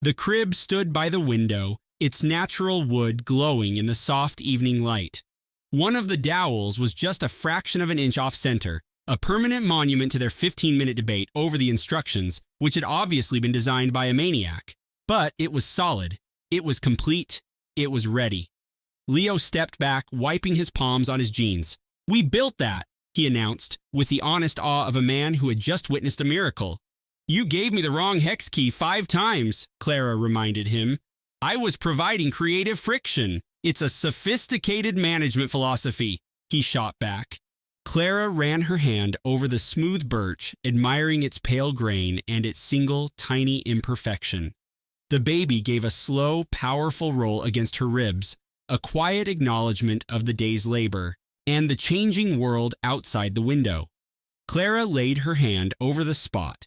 The crib stood by the window, its natural wood glowing in the soft evening light. One of the dowels was just a fraction of an inch off center, a permanent monument to their 15-minute debate over the instructions, which had obviously been designed by a maniac. But it was solid. It was complete. It was ready. Leo stepped back, wiping his palms on his jeans. "We built that," he announced, with the honest awe of a man who had just witnessed a miracle. "You gave me the wrong hex key 5 times, Clara reminded him. "I was providing creative friction. It's a sophisticated management philosophy," he shot back. Clara ran her hand over the smooth birch, admiring its pale grain and its single, tiny imperfection. The baby gave a slow, powerful roll against her ribs, a quiet acknowledgement of the day's labor and the changing world outside the window. Clara laid her hand over the spot.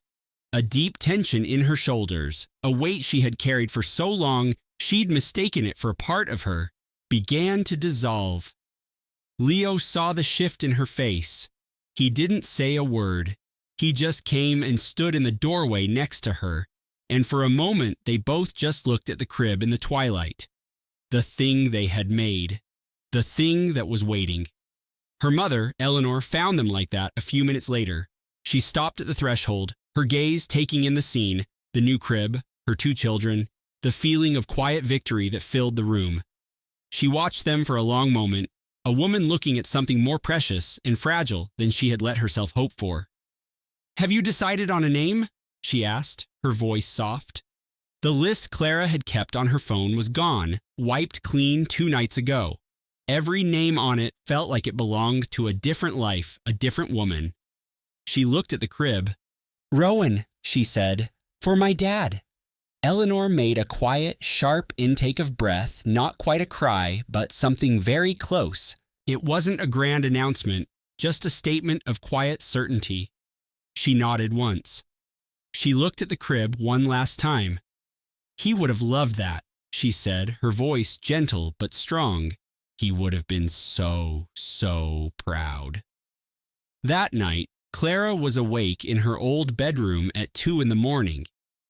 A deep tension in her shoulders, a weight she had carried for so long she'd mistaken it for a part of her, began to dissolve. Leo saw the shift in her face. He didn't say a word. He just came and stood in the doorway next to her, and for a moment they both just looked at the crib in the twilight. The thing they had made. The thing that was waiting. Her mother, Eleanor, found them like that a few minutes later. She stopped at the threshold, her gaze taking in the scene, the new crib, her 2 children, the feeling of quiet victory that filled the room. She watched them for a long moment, a woman looking at something more precious and fragile than she had let herself hope for. "Have you decided on a name?" she asked, her voice soft. The list Clara had kept on her phone was gone, wiped clean 2 nights ago. Every name on it felt like it belonged to a different life, a different woman. She looked at the crib. "Rowan," she said, "for my dad." Eleanor made a quiet, sharp intake of breath, not quite a cry, but something very close. It wasn't a grand announcement, just a statement of quiet certainty. She nodded once. She looked at the crib one last time. "He would have loved that," she said, her voice gentle but strong. He would have been so proud. That night, Clara was awake in her old bedroom at 2 in the morning.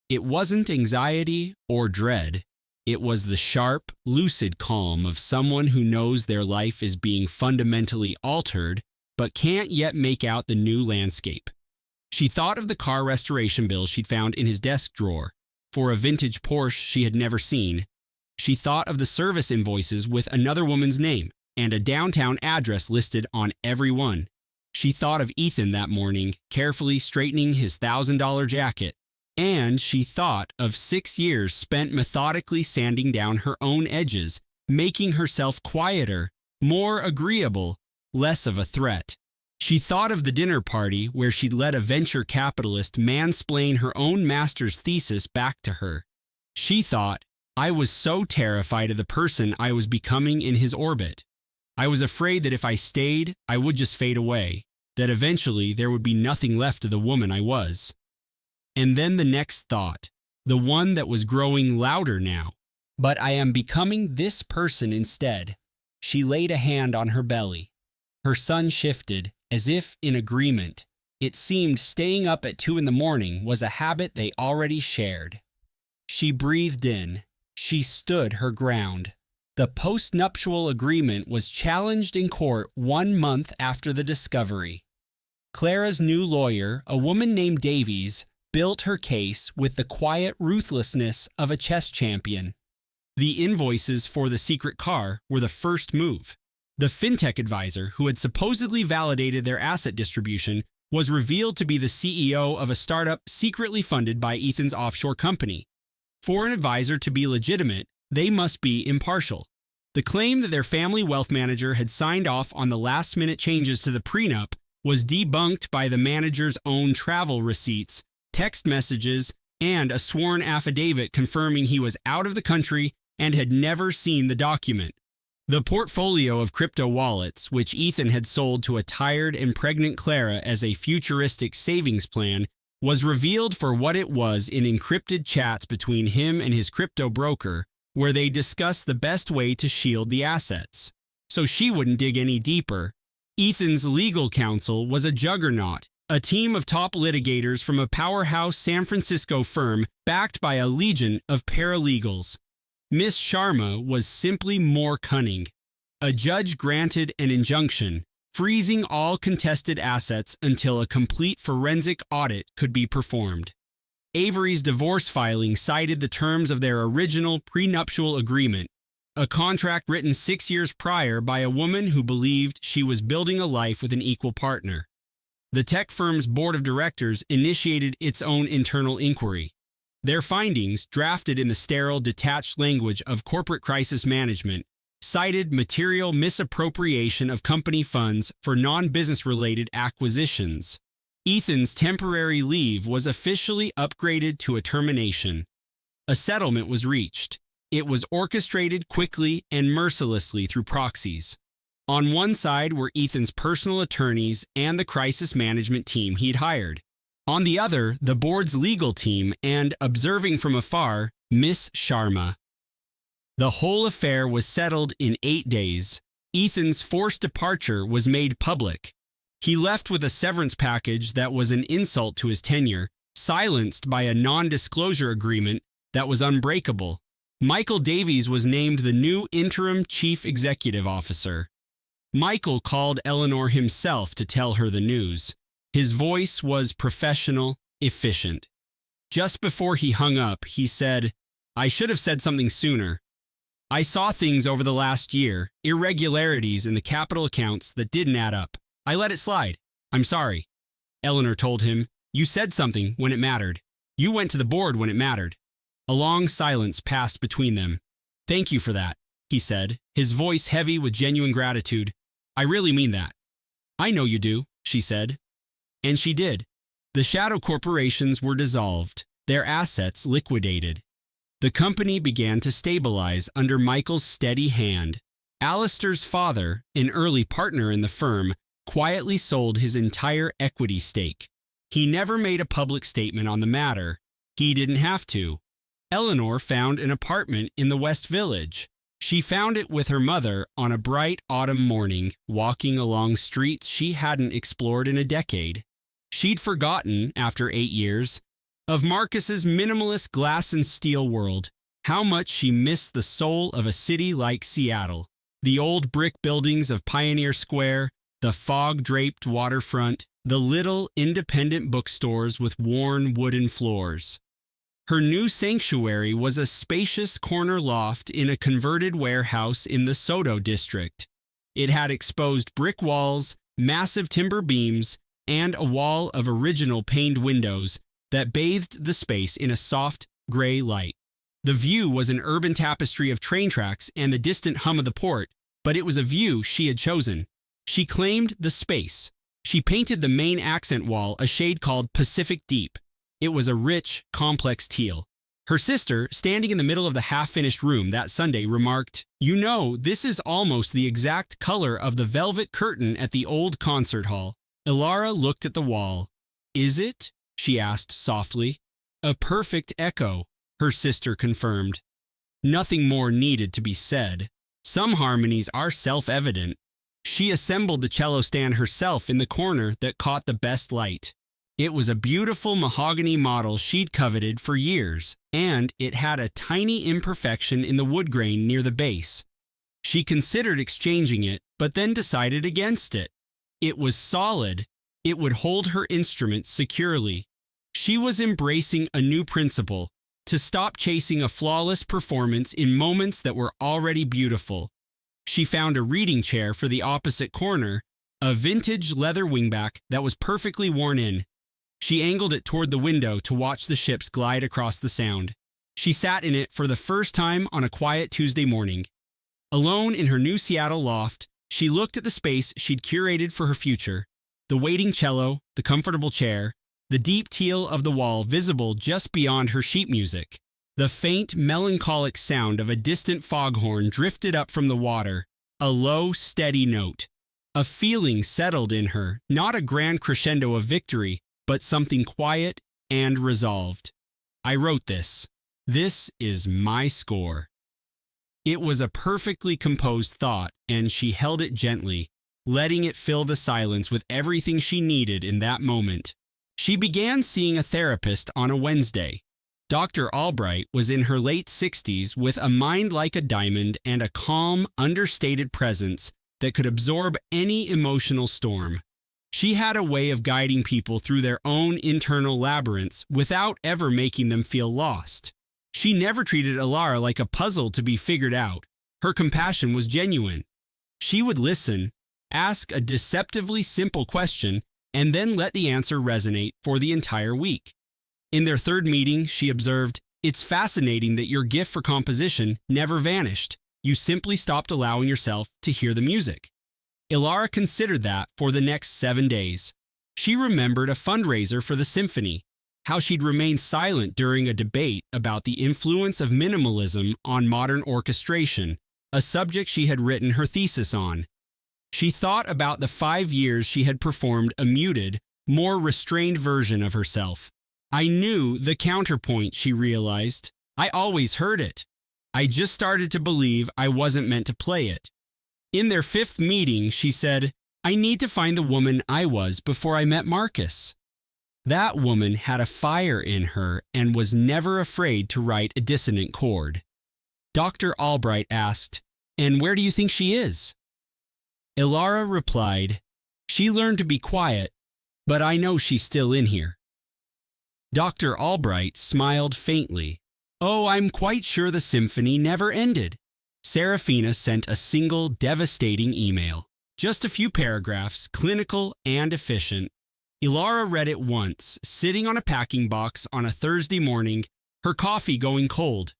It wasn't anxiety or dread. It was the sharp, lucid calm of someone who knows their life is being fundamentally altered, but can't yet make out the new landscape. She thought of the car restoration bill she'd found in his desk drawer for a vintage Porsche she had never seen. She thought of the service invoices with another woman's name and a downtown address listed on every one. She thought of Ethan that morning, carefully straightening his $1,000 jacket. And she thought of 6 years spent methodically sanding down her own edges, making herself quieter, more agreeable, less of a threat. She thought of the dinner party where she'd let a venture capitalist mansplain her own master's thesis back to her. She thought, I was so terrified of the person I was becoming in his orbit. I was afraid that if I stayed, I would just fade away, that eventually there would be nothing left of the woman I was. And then the next thought, the one that was growing louder now. But I am becoming this person instead. She laid a hand on her belly. Her son shifted, as if in agreement. It seemed staying up at 2 in the morning was a habit they already shared. She breathed in. She stood her ground. The post-nuptial agreement was challenged in court 1 month after the discovery. Clara's new lawyer, a woman named Davies, built her case with the quiet ruthlessness of a chess champion. The invoices for the secret car were the first move. The fintech advisor who had supposedly validated their asset distribution was revealed to be the CEO of a startup secretly funded by Ethan's offshore company. For an advisor to be legitimate, they must be impartial. The claim that their family wealth manager had signed off on the last-minute changes to the prenup was debunked by the manager's own travel receipts, text messages, and a sworn affidavit confirming he was out of the country and had never seen the document. The portfolio of crypto wallets, which Ethan had sold to a tired and pregnant Clara as a futuristic savings plan, was revealed for what it was in encrypted chats between him and his crypto broker, where they discussed the best way to shield the assets. So she wouldn't dig any deeper. Ethan's legal counsel was a juggernaut, a team of top litigators from a powerhouse San Francisco firm backed by a legion of paralegals. Miss Sharma was simply more cunning. A judge granted an injunction, freezing all contested assets until a complete forensic audit could be performed. Avery's divorce filing cited the terms of their original prenuptial agreement, a contract written 6 years prior by a woman who believed she was building a life with an equal partner. The tech firm's board of directors initiated its own internal inquiry. Their findings, drafted in the sterile, detached language of corporate crisis management, cited material misappropriation of company funds for non-business-related acquisitions. Ethan's temporary leave was officially upgraded to a termination. A settlement was reached. It was orchestrated quickly and mercilessly through proxies. On one side were Ethan's personal attorneys and the crisis management team he'd hired. On the other, the board's legal team and, observing from afar, Miss Sharma. The whole affair was settled in 8 days. Ethan's forced departure was made public. He left with a severance package that was an insult to his tenure, silenced by a non-disclosure agreement that was unbreakable. Michael Davies was named the new interim chief executive officer. Michael called Eleanor himself to tell her the news. His voice was professional, efficient. Just before he hung up, he said, "I should have said something sooner. I saw things over the last year, irregularities in the capital accounts that didn't add up. I let it slide. I'm sorry." Eleanor told him, "You said something when it mattered. You went to the board when it mattered." A long silence passed between them. "Thank you for that," he said, his voice heavy with genuine gratitude. "I really mean that." "I know you do," she said. And she did. The shadow corporations were dissolved, their assets liquidated. The company began to stabilize under Michael's steady hand. Alistair's father, an early partner in the firm, quietly sold his entire equity stake. He never made a public statement on the matter. He didn't have to. Eleanor found an apartment in the West Village. She found it with her mother on a bright autumn morning, walking along streets she hadn't explored in a decade. She'd forgotten, after 8 years, of Marcus's minimalist glass and steel world, how much she missed the soul of a city like Seattle. The old brick buildings of Pioneer Square, the fog-draped waterfront, the little independent bookstores with worn wooden floors. Her new sanctuary was a spacious corner loft in a converted warehouse in the Soto district. It had exposed brick walls, massive timber beams, and a wall of original paned windows that bathed the space in a soft, gray light. The view was an urban tapestry of train tracks and the distant hum of the port, but it was a view she had chosen. She claimed the space. She painted the main accent wall a shade called Pacific Deep. It was a rich, complex teal. Her sister, standing in the middle of the half-finished room that Sunday, remarked, "You know, this is almost the exact color of the velvet curtain at the old concert hall." Ilara looked at the wall. "Is it?" she asked softly. "A perfect echo," her sister confirmed. Nothing more needed to be said. Some harmonies are self-evident. She assembled the cello stand herself in the corner that caught the best light. It was a beautiful mahogany model she'd coveted for years, and it had a tiny imperfection in the wood grain near the base. She considered exchanging it, but then decided against it. It was solid. It would hold her instrument securely. She was embracing a new principle: to stop chasing a flawless performance in moments that were already beautiful. She found a reading chair for the opposite corner, a vintage leather wingback that was perfectly worn in. She angled it toward the window to watch the ships glide across the Sound. She sat in it for the first time on a quiet Tuesday morning. Alone in her new Seattle loft, she looked at the space she'd curated for her future: the waiting cello, the comfortable chair, the deep teal of the wall visible just beyond her sheet music. The faint, melancholic sound of a distant foghorn drifted up from the water, a low, steady note. A feeling settled in her, not a grand crescendo of victory, but something quiet and resolved. "I wrote this. This is my score." It was a perfectly composed thought, and she held it gently, letting it fill the silence with everything she needed in that moment. She began seeing a therapist on a Wednesday. Dr. Albright was in her late 60s with a mind like a diamond and a calm, understated presence that could absorb any emotional storm. She had a way of guiding people through their own internal labyrinths without ever making them feel lost. She never treated Ilara like a puzzle to be figured out. Her compassion was genuine. She would listen, ask a deceptively simple question, and then let the answer resonate for the entire week. In their third meeting, she observed, "It's fascinating that your gift for composition never vanished. You simply stopped allowing yourself to hear the music." Ilara considered that for the next 7 days. She remembered a fundraiser for the symphony, how she'd remained silent during a debate about the influence of minimalism on modern orchestration, a subject she had written her thesis on. She thought about the 5 years she had performed a muted, more restrained version of herself. "I knew the counterpoint," she realized. "I always heard it. I just started to believe I wasn't meant to play it." In their 5th meeting, she said, "I need to find the woman I was before I met Marcus." That woman had a fire in her and was never afraid to write a dissonant chord. Dr. Albright asked, "And where do you think she is?" Ilara replied, "She learned to be quiet, but I know she's still in here." Dr. Albright smiled faintly. "Oh, I'm quite sure the symphony never ended." Serafina sent a single devastating email. Just a few paragraphs, clinical and efficient. Ilara read it once, sitting on a packing box on a Thursday morning, her coffee going cold.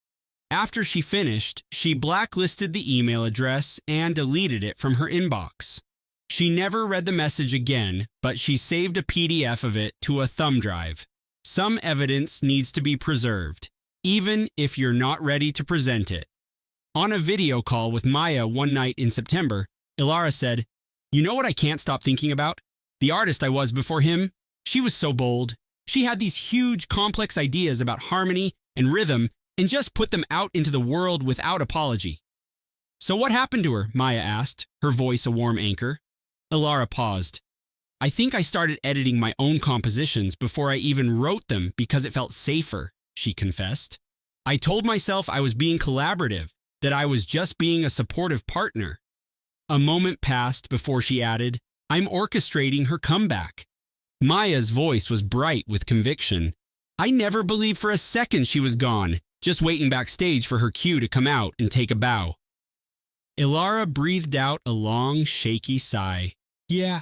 After she finished, she blacklisted the email address and deleted it from her inbox. She never read the message again, but she saved a PDF of it to a thumb drive. Some evidence needs to be preserved, even if you're not ready to present it. On a video call with Maya one night in September, Ilara said, "You know what I can't stop thinking about? The artist I was before him. She was so bold. She had these huge, complex ideas about harmony and rhythm and just put them out into the world without apology. "So what happened to her?" Maya asked, her voice a warm anchor. Elara paused. "I think I started editing my own compositions before I even wrote them because it felt safer," she confessed. "I told myself I was being collaborative, that I was just being a supportive partner." A moment passed before she added, "I'm orchestrating her comeback." Maya's voice was bright with conviction. "I never believed for a second she was gone, just waiting backstage for her cue to come out and take a bow." Elara breathed out a long, shaky sigh. "Yeah."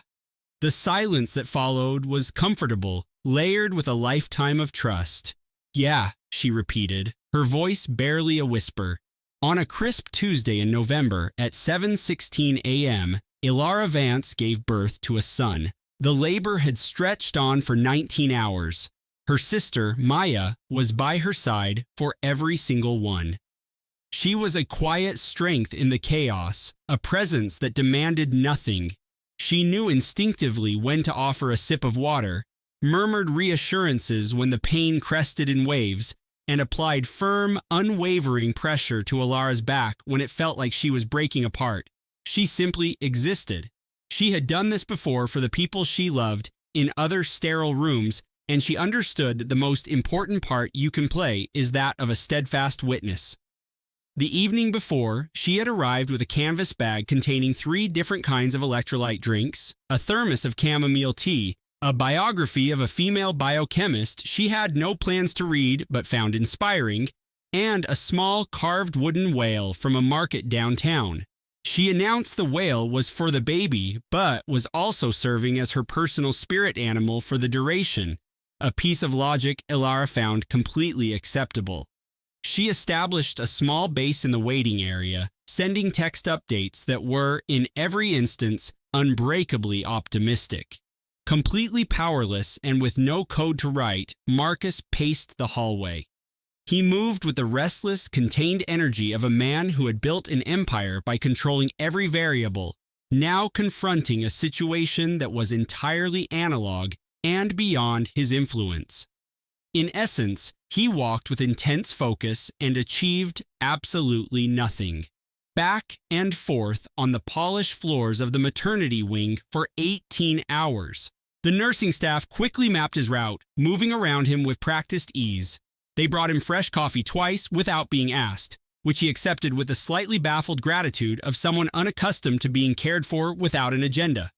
The silence that followed was comfortable, layered with a lifetime of trust. "Yeah," she repeated, her voice barely a whisper. On a crisp Tuesday in November at 7:16 a.m., Elara Vance gave birth to a son. The labor had stretched on for 19 hours. Her sister, Maya, was by her side for every single one. She was a quiet strength in the chaos, a presence that demanded nothing. She knew instinctively when to offer a sip of water, murmured reassurances when the pain crested in waves, and applied firm, unwavering pressure to Elara's back when it felt like she was breaking apart. She simply existed. She had done this before for the people she loved in other sterile rooms, and she understood that the most important part you can play is that of a steadfast witness. The evening before, she had arrived with a canvas bag containing 3 different kinds of electrolyte drinks, a thermos of chamomile tea, a biography of a female biochemist she had no plans to read but found inspiring, and a small carved wooden whale from a market downtown. She announced the whale was for the baby, but was also serving as her personal spirit animal for the duration, a piece of logic Elara found completely acceptable. She established a small base in the waiting area, sending text updates that were, in every instance, unbreakably optimistic. Completely powerless and with no code to write, Marcus paced the hallway. He moved with the restless, contained energy of a man who had built an empire by controlling every variable, now confronting a situation that was entirely analog and beyond his influence. In essence, he walked with intense focus and achieved absolutely nothing. Back and forth on the polished floors of the maternity wing for 18 hours. The nursing staff quickly mapped his route, moving around him with practiced ease. They brought him fresh coffee twice without being asked, which he accepted with a slightly baffled gratitude of someone unaccustomed to being cared for without an agenda.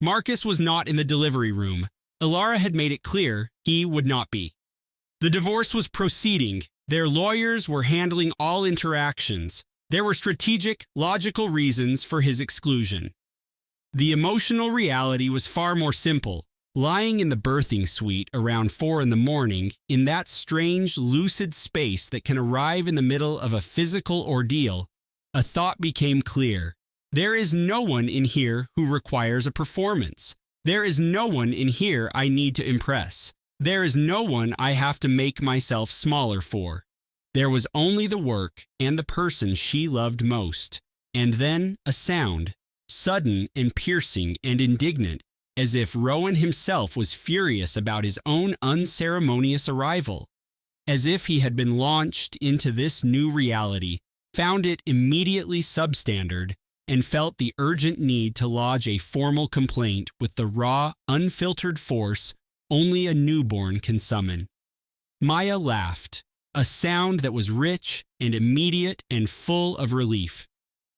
Marcus was not in the delivery room. Elara had made it clear he would not be. The divorce was proceeding. Their lawyers were handling all interactions. There were strategic, logical reasons for his exclusion. The emotional reality was far more simple. Lying in the birthing suite around 4 a.m, in that strange, lucid space that can arrive in the middle of a physical ordeal, a thought became clear. There is no one in here who requires a performance. There is no one in here I need to impress. There is no one I have to make myself smaller for. There was only the work and the person she loved most. And then a sound, sudden and piercing and indignant, as if Rowan himself was furious about his own unceremonious arrival. As if he had been launched into this new reality, found it immediately substandard, and felt the urgent need to lodge a formal complaint with the raw, unfiltered force only a newborn can summon. Maya laughed, a sound that was rich and immediate and full of relief.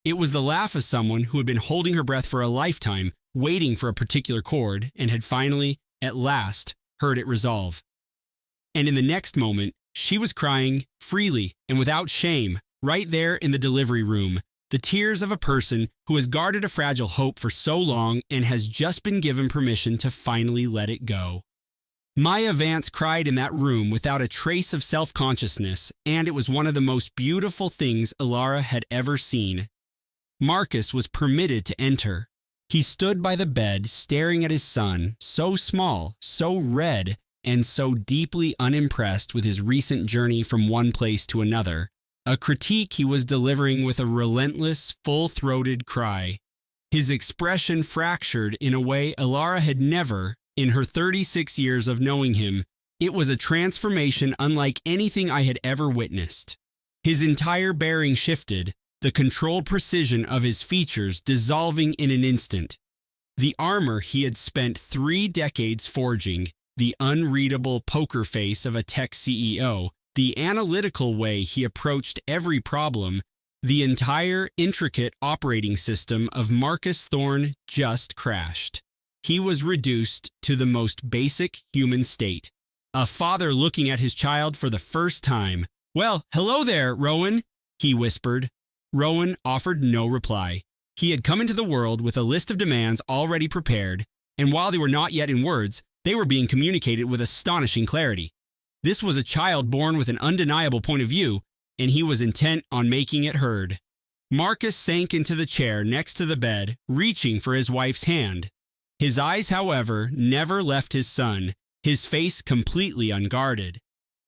It was the laugh of someone who had been holding her breath for a lifetime, waiting for a particular chord, and had finally, at last, heard it resolve. And in the next moment, she was crying freely and without shame, right there in the delivery room, the tears of a person who has guarded a fragile hope for so long and has just been given permission to finally let it go. Maya Vance cried in that room without a trace of self-consciousness, and it was one of the most beautiful things Elara had ever seen. Marcus was permitted to enter. He stood by the bed staring at his son, so small, so red, and so deeply unimpressed with his recent journey from one place to another, a critique he was delivering with a relentless, full-throated cry. His expression fractured in a way Elara had never, in her 36 years of knowing him. It was a transformation unlike anything I had ever witnessed. His entire bearing shifted, the controlled precision of his features dissolving in an instant. The armor he had spent 3 decades forging, the unreadable poker face of a tech CEO, the analytical way he approached every problem, the entire intricate operating system of Marcus Thorne just crashed. He was reduced to the most basic human state. A father looking at his child for the first time. "Well, hello there, Rowan," he whispered. Rowan offered no reply. He had come into the world with a list of demands already prepared, and while they were not yet in words, they were being communicated with astonishing clarity. This was a child born with an undeniable point of view, and he was intent on making it heard. Marcus sank into the chair next to the bed, reaching for his wife's hand. His eyes, however, never left his son, his face completely unguarded.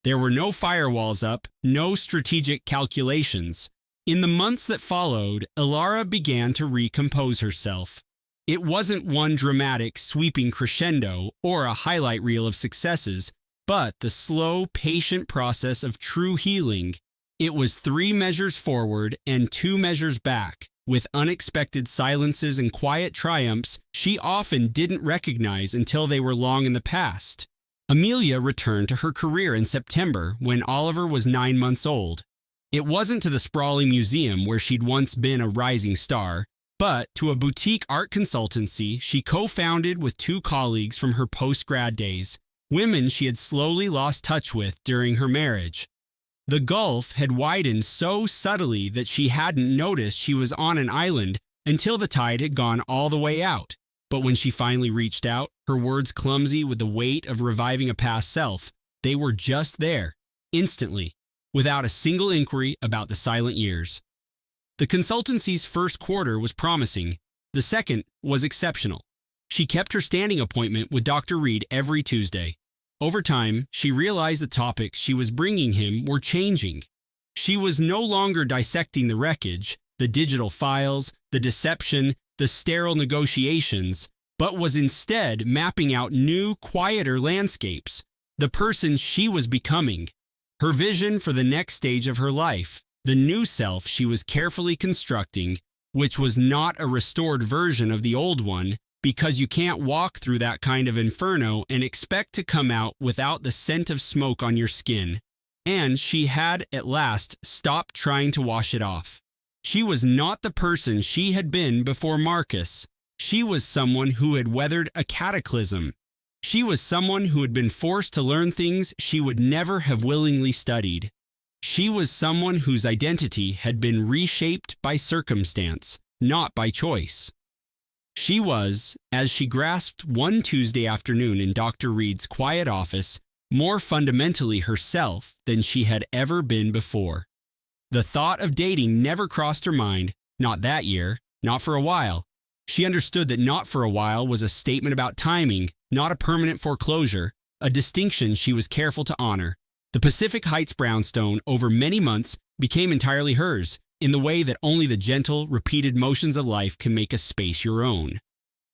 There were no firewalls up, no strategic calculations. In the months that followed, Ilara began to recompose herself. It wasn't one dramatic, sweeping crescendo or a highlight reel of successes, but the slow, patient process of true healing. It was 3 measures forward and 2 measures back, with unexpected silences and quiet triumphs she often didn't recognize until they were long in the past. Amelia returned to her career in September when Oliver was 9 months old. It wasn't to the sprawling museum where she'd once been a rising star, but to a boutique art consultancy she co-founded with 2 colleagues from her post-grad days, women she had slowly lost touch with during her marriage. The gulf had widened so subtly that she hadn't noticed she was on an island until the tide had gone all the way out. But when she finally reached out, her words clumsy with the weight of reviving a past self, they were just there, instantly, without a single inquiry about the silent years. The consultancy's first quarter was promising. The second was exceptional. She kept her standing appointment with Dr. Reed every Tuesday. Over time, she realized the topics she was bringing him were changing. She was no longer dissecting the wreckage, the digital files, the deception, the sterile negotiations, but was instead mapping out new, quieter landscapes, the person she was becoming, her vision for the next stage of her life, the new self she was carefully constructing, which was not a restored version of the old one, because you can't walk through that kind of inferno and expect to come out without the scent of smoke on your skin. And she had at last stopped trying to wash it off. She was not the person she had been before Marcus. She was someone who had weathered a cataclysm. She was someone who had been forced to learn things she would never have willingly studied. She was someone whose identity had been reshaped by circumstance, not by choice. She was, as she grasped one Tuesday afternoon in Dr. Reed's quiet office, more fundamentally herself than she had ever been before. The thought of dating never crossed her mind, not that year, not for a while. She understood that not for a while was a statement about timing, not a permanent foreclosure, a distinction she was careful to honor. The Pacific Heights brownstone over many months became entirely hers, in the way that only the gentle, repeated motions of life can make a space your own.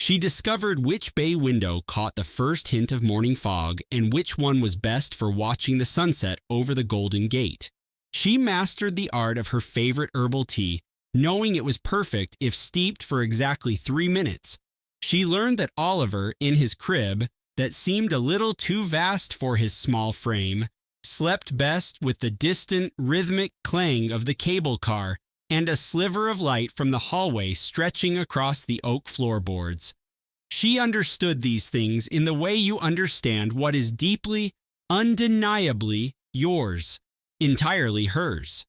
She discovered which bay window caught the first hint of morning fog and which one was best for watching the sunset over the Golden Gate. She mastered the art of her favorite herbal tea, knowing it was perfect if steeped for exactly 3 minutes. She learned that Oliver, in his crib, that seemed a little too vast for his small frame, slept best with the distant, rhythmic clang of the cable car and a sliver of light from the hallway stretching across the oak floorboards. She understood these things in the way you understand what is deeply, undeniably yours, entirely hers.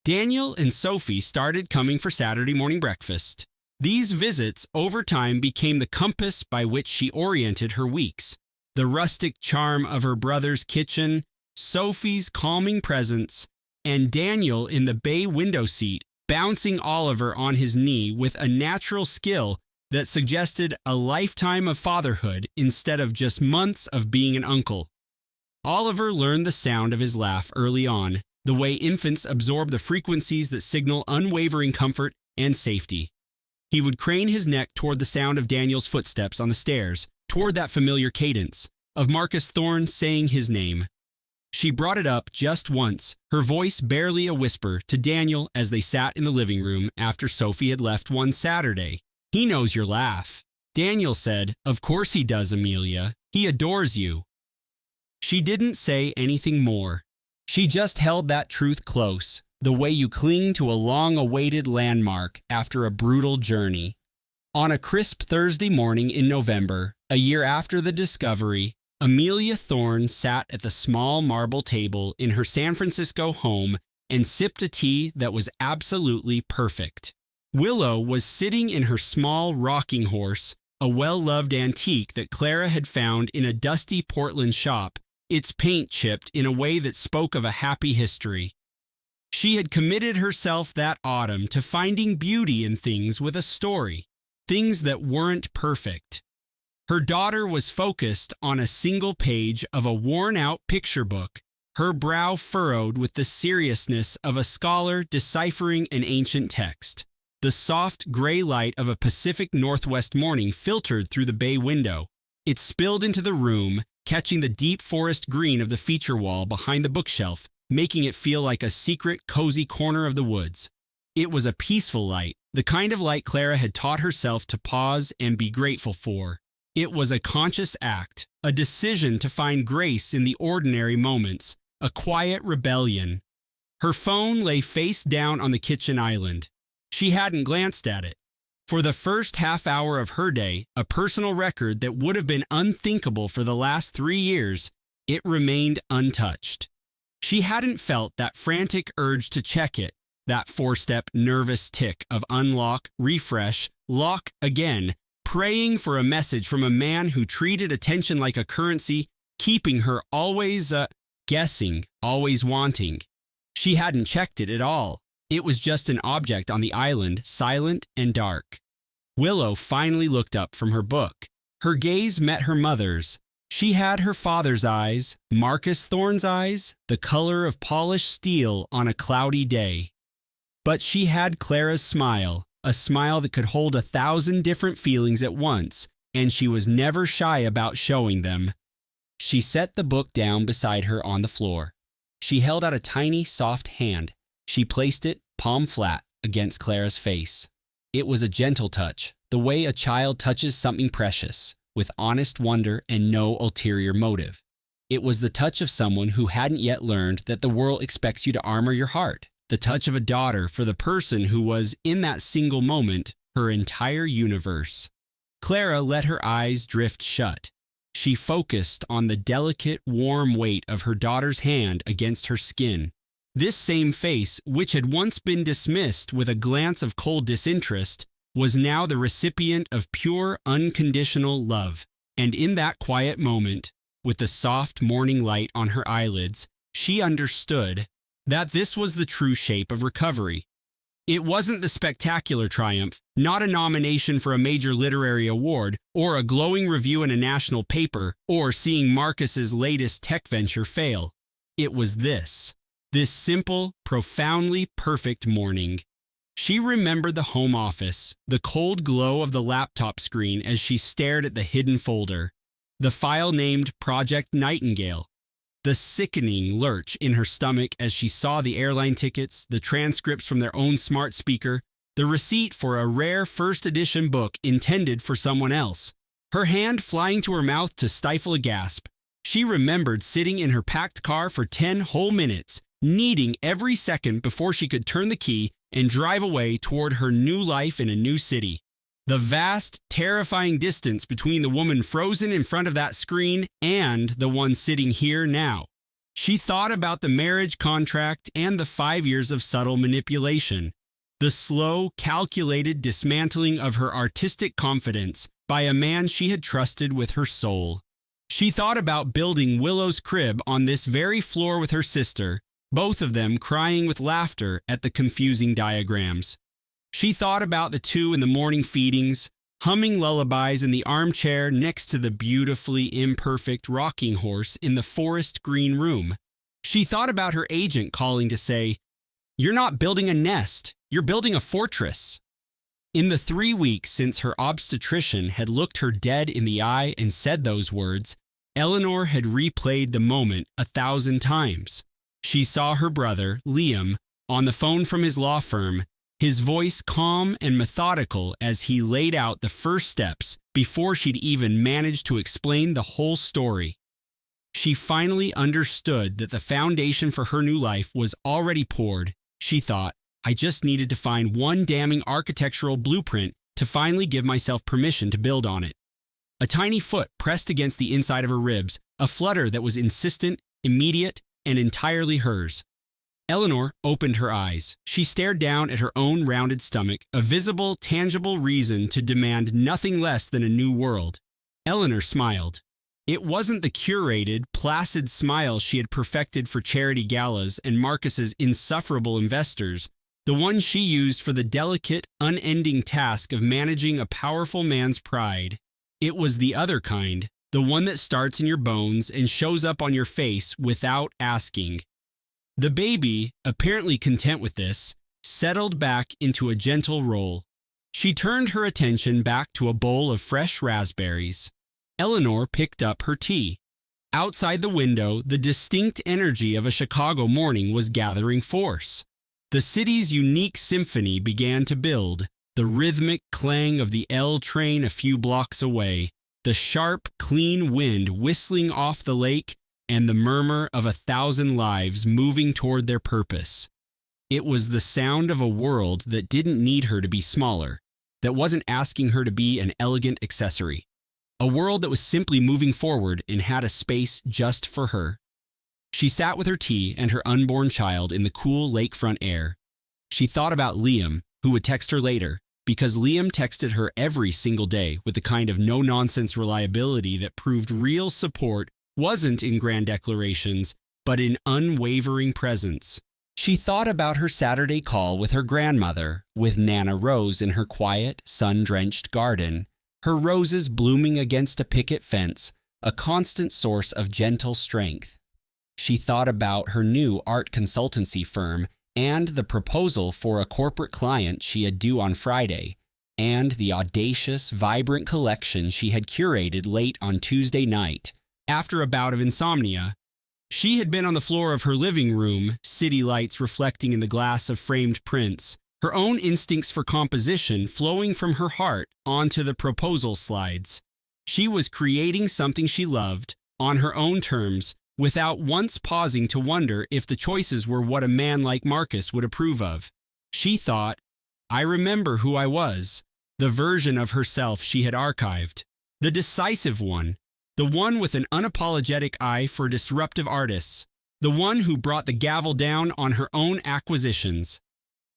Daniel and Sophie started coming for Saturday morning breakfast. These visits over time became the compass by which she oriented her weeks. The rustic charm of her brother's kitchen, Sophie's calming presence, and Daniel in the bay window seat, bouncing Oliver on his knee with a natural skill that suggested a lifetime of fatherhood instead of just months of being an uncle. Oliver learned the sound of his laugh early on, the way infants absorb the frequencies that signal unwavering comfort and safety. He would crane his neck toward the sound of Daniel's footsteps on the stairs, toward that familiar cadence of Marcus Thorne saying his name. She brought it up just once, her voice barely a whisper, to Daniel as they sat in the living room after Sophie had left one Saturday. "He knows your laugh." Daniel said, "Of course he does, Amelia. He adores you." She didn't say anything more. She just held that truth close, the way you cling to a long-awaited landmark after a brutal journey. On a crisp Thursday morning in November, a year after the discovery, Amelia Thorne sat at the small marble table in her San Francisco home and sipped a tea that was absolutely perfect. Willow was sitting in her small rocking horse, a well-loved antique that Clara had found in a dusty Portland shop, its paint chipped in a way that spoke of a happy history. She had committed herself that autumn to finding beauty in things with a story, things that weren't perfect. Her daughter was focused on a single page of a worn-out picture book, her brow furrowed with the seriousness of a scholar deciphering an ancient text. The soft gray light of a Pacific Northwest morning filtered through the bay window. It spilled into the room, catching the deep forest green of the feature wall behind the bookshelf, making it feel like a secret, cozy corner of the woods. It was a peaceful light, the kind of light Clara had taught herself to pause and be grateful for. It was a conscious act, a decision to find grace in the ordinary moments, a quiet rebellion. Her phone lay face down on the kitchen island. She hadn't glanced at it. For the first half hour of her day, a personal record that would have been unthinkable for the last 3 years, it remained untouched. She hadn't felt that frantic urge to check it, that 4-step nervous tick of unlock, refresh, lock again, praying for a message from a man who treated attention like a currency, keeping her always guessing, always wanting. She hadn't checked it at all. It was just an object on the island, silent and dark. Willow finally looked up from her book. Her gaze met her mother's. She had her father's eyes, Marcus Thorne's eyes, the color of polished steel on a cloudy day. But she had Clara's smile, a smile that could hold 1,000 different feelings at once, and she was never shy about showing them. She set the book down beside her on the floor. She held out a tiny, soft hand. She placed it, palm flat, against Clara's face. It was a gentle touch, the way a child touches something precious, with honest wonder and no ulterior motive. It was the touch of someone who hadn't yet learned that the world expects you to armor your heart, the touch of a daughter for the person who was, in that single moment, her entire universe. Clara let her eyes drift shut. She focused on the delicate, warm weight of her daughter's hand against her skin. This same face, which had once been dismissed with a glance of cold disinterest, was now the recipient of pure, unconditional love. And in that quiet moment, with the soft morning light on her eyelids, she understood that this was the true shape of recovery. It wasn't the spectacular triumph, not a nomination for a major literary award, or a glowing review in a national paper, or seeing Marcus's latest tech venture fail. It was this simple, profoundly perfect morning. She remembered the home office, the cold glow of the laptop screen as she stared at the hidden folder, the file named Project Nightingale, the sickening lurch in her stomach as she saw the airline tickets, the transcripts from their own smart speaker, the receipt for a rare first edition book intended for someone else. Her hand flying to her mouth to stifle a gasp. She remembered sitting in her packed car for 10 whole minutes, needing every second before she could turn the key and drive away toward her new life in a new city. The vast, terrifying distance between the woman frozen in front of that screen and the one sitting here now. She thought about the marriage contract and the 5 years of subtle manipulation. The slow, calculated dismantling of her artistic confidence by a man she had trusted with her soul. She thought about building Willow's crib on this very floor with her sister, both of them crying with laughter at the confusing diagrams. She thought about the two in the morning feedings, humming lullabies in the armchair next to the beautifully imperfect rocking horse in the forest green room. She thought about her agent calling to say, "You're not building a nest, you're building a fortress." In the 3 weeks since her obstetrician had looked her dead in the eye and said those words, Eleanor had replayed the moment 1,000 times. She saw her brother, Liam, on the phone from his law firm, his voice calm and methodical as he laid out the first steps before she'd even managed to explain the whole story. She finally understood that the foundation for her new life was already poured. She thought, I just needed to find one damning architectural blueprint to finally give myself permission to build on it. A tiny foot pressed against the inside of her ribs, a flutter that was insistent, immediate, and entirely hers. Eleanor opened her eyes. She stared down at her own rounded stomach, a visible, tangible reason to demand nothing less than a new world. Eleanor smiled. It wasn't the curated, placid smile she had perfected for charity galas and Marcus's insufferable investors, the one she used for the delicate, unending task of managing a powerful man's pride. It was the other kind, the one that starts in your bones and shows up on your face without asking. The baby, apparently content with this, settled back into a gentle roll. She turned her attention back to a bowl of fresh raspberries. Eleanor picked up her tea. Outside the window, the distinct energy of a Chicago morning was gathering force. The city's unique symphony began to build, the rhythmic clang of the L train a few blocks away, the sharp, clean wind whistling off the lake, and the murmur of 1,000 lives moving toward their purpose. It was the sound of a world that didn't need her to be smaller, that wasn't asking her to be an elegant accessory. A world that was simply moving forward and had a space just for her. She sat with her tea and her unborn child in the cool lakefront air. She thought about Liam, who would text her later, because Liam texted her every single day with the kind of no-nonsense reliability that proved real support wasn't in grand declarations, but in unwavering presence. She thought about her Saturday call with her grandmother, with Nana Rose in her quiet, sun-drenched garden, her roses blooming against a picket fence, a constant source of gentle strength. She thought about her new art consultancy firm and the proposal for a corporate client she had due on Friday, and the audacious, vibrant collection she had curated late on Tuesday night. After a bout of insomnia, she had been on the floor of her living room, city lights reflecting in the glass of framed prints, her own instincts for composition flowing from her heart onto the proposal slides. She was creating something she loved, on her own terms, without once pausing to wonder if the choices were what a man like Marcus would approve of. She thought, I remember who I was, the version of herself she had archived, the decisive one, the one with an unapologetic eye for disruptive artists, the one who brought the gavel down on her own acquisitions.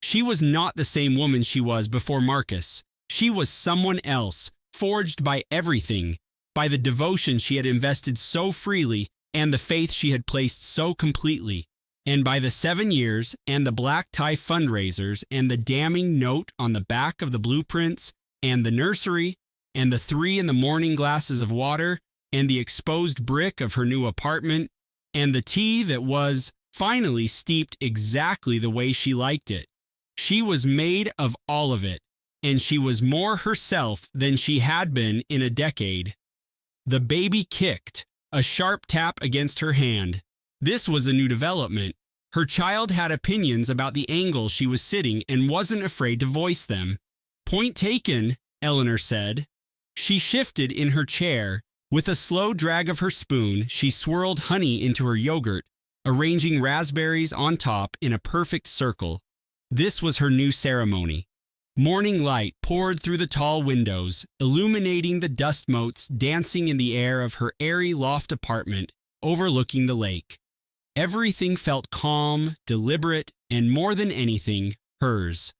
She was not the same woman she was before Marcus. She was someone else, forged by everything, by the devotion she had invested so freely and the faith she had placed so completely, and by the 7 years and the black tie fundraisers and the damning note on the back of the blueprints and the nursery and the 3 in the morning glasses of water and the exposed brick of her new apartment and the tea that was finally steeped exactly the way she liked it. She was made of all of it, and she was more herself than she had been in a decade. The baby kicked, a sharp tap against her hand. This was a new development. Her child had opinions about the angle she was sitting and wasn't afraid to voice them. Point taken, Eleanor said. She shifted in her chair. With a slow drag of her spoon, she swirled honey into her yogurt, arranging raspberries on top in a perfect circle. This was her new ceremony. Morning light poured through the tall windows, illuminating the dust motes dancing in the air of her airy loft apartment overlooking the lake. Everything felt calm, deliberate, and more than anything, hers.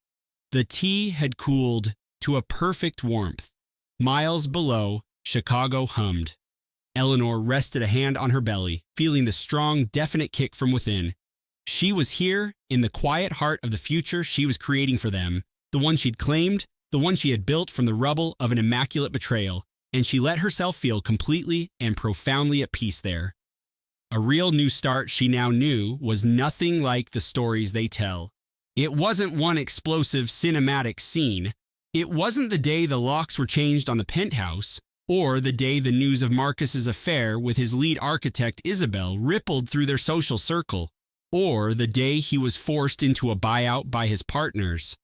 The tea had cooled to a perfect warmth. Miles below, Chicago hummed. Eleanor rested a hand on her belly, feeling the strong, definite kick from within. She was here, in the quiet heart of the future she was creating for them, the one she'd claimed, the one she had built from the rubble of an immaculate betrayal, and she let herself feel completely and profoundly at peace there. A real new start, she now knew, was nothing like the stories they tell. It wasn't one explosive cinematic scene. It wasn't the day the locks were changed on the penthouse, or the day the news of Marcus's affair with his lead architect Isabel rippled through their social circle, or the day he was forced into a buyout by his partners.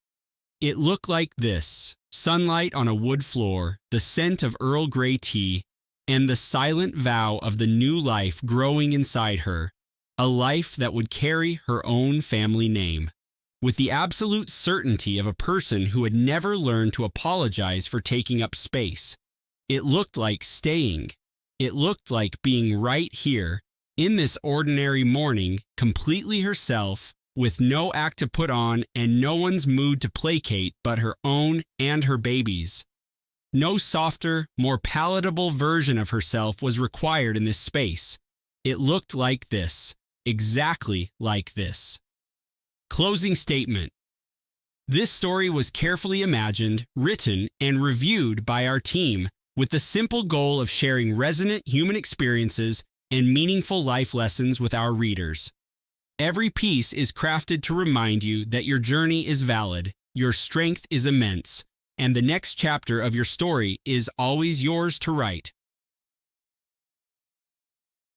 It looked like this: sunlight on a wood floor, the scent of Earl Grey tea, and the silent vow of the new life growing inside her, a life that would carry her own family name, with the absolute certainty of a person who had never learned to apologize for taking up space. It looked like staying. It looked like being right here, in this ordinary morning, completely herself, with no act to put on and no one's mood to placate but her own and her baby's. No softer, more palatable version of herself was required in this space. It looked like this, exactly like this. Closing statement. This story was carefully imagined, written, and reviewed by our team with the simple goal of sharing resonant human experiences and meaningful life lessons with our readers. Every piece is crafted to remind you that your journey is valid, your strength is immense, and the next chapter of your story is always yours to write.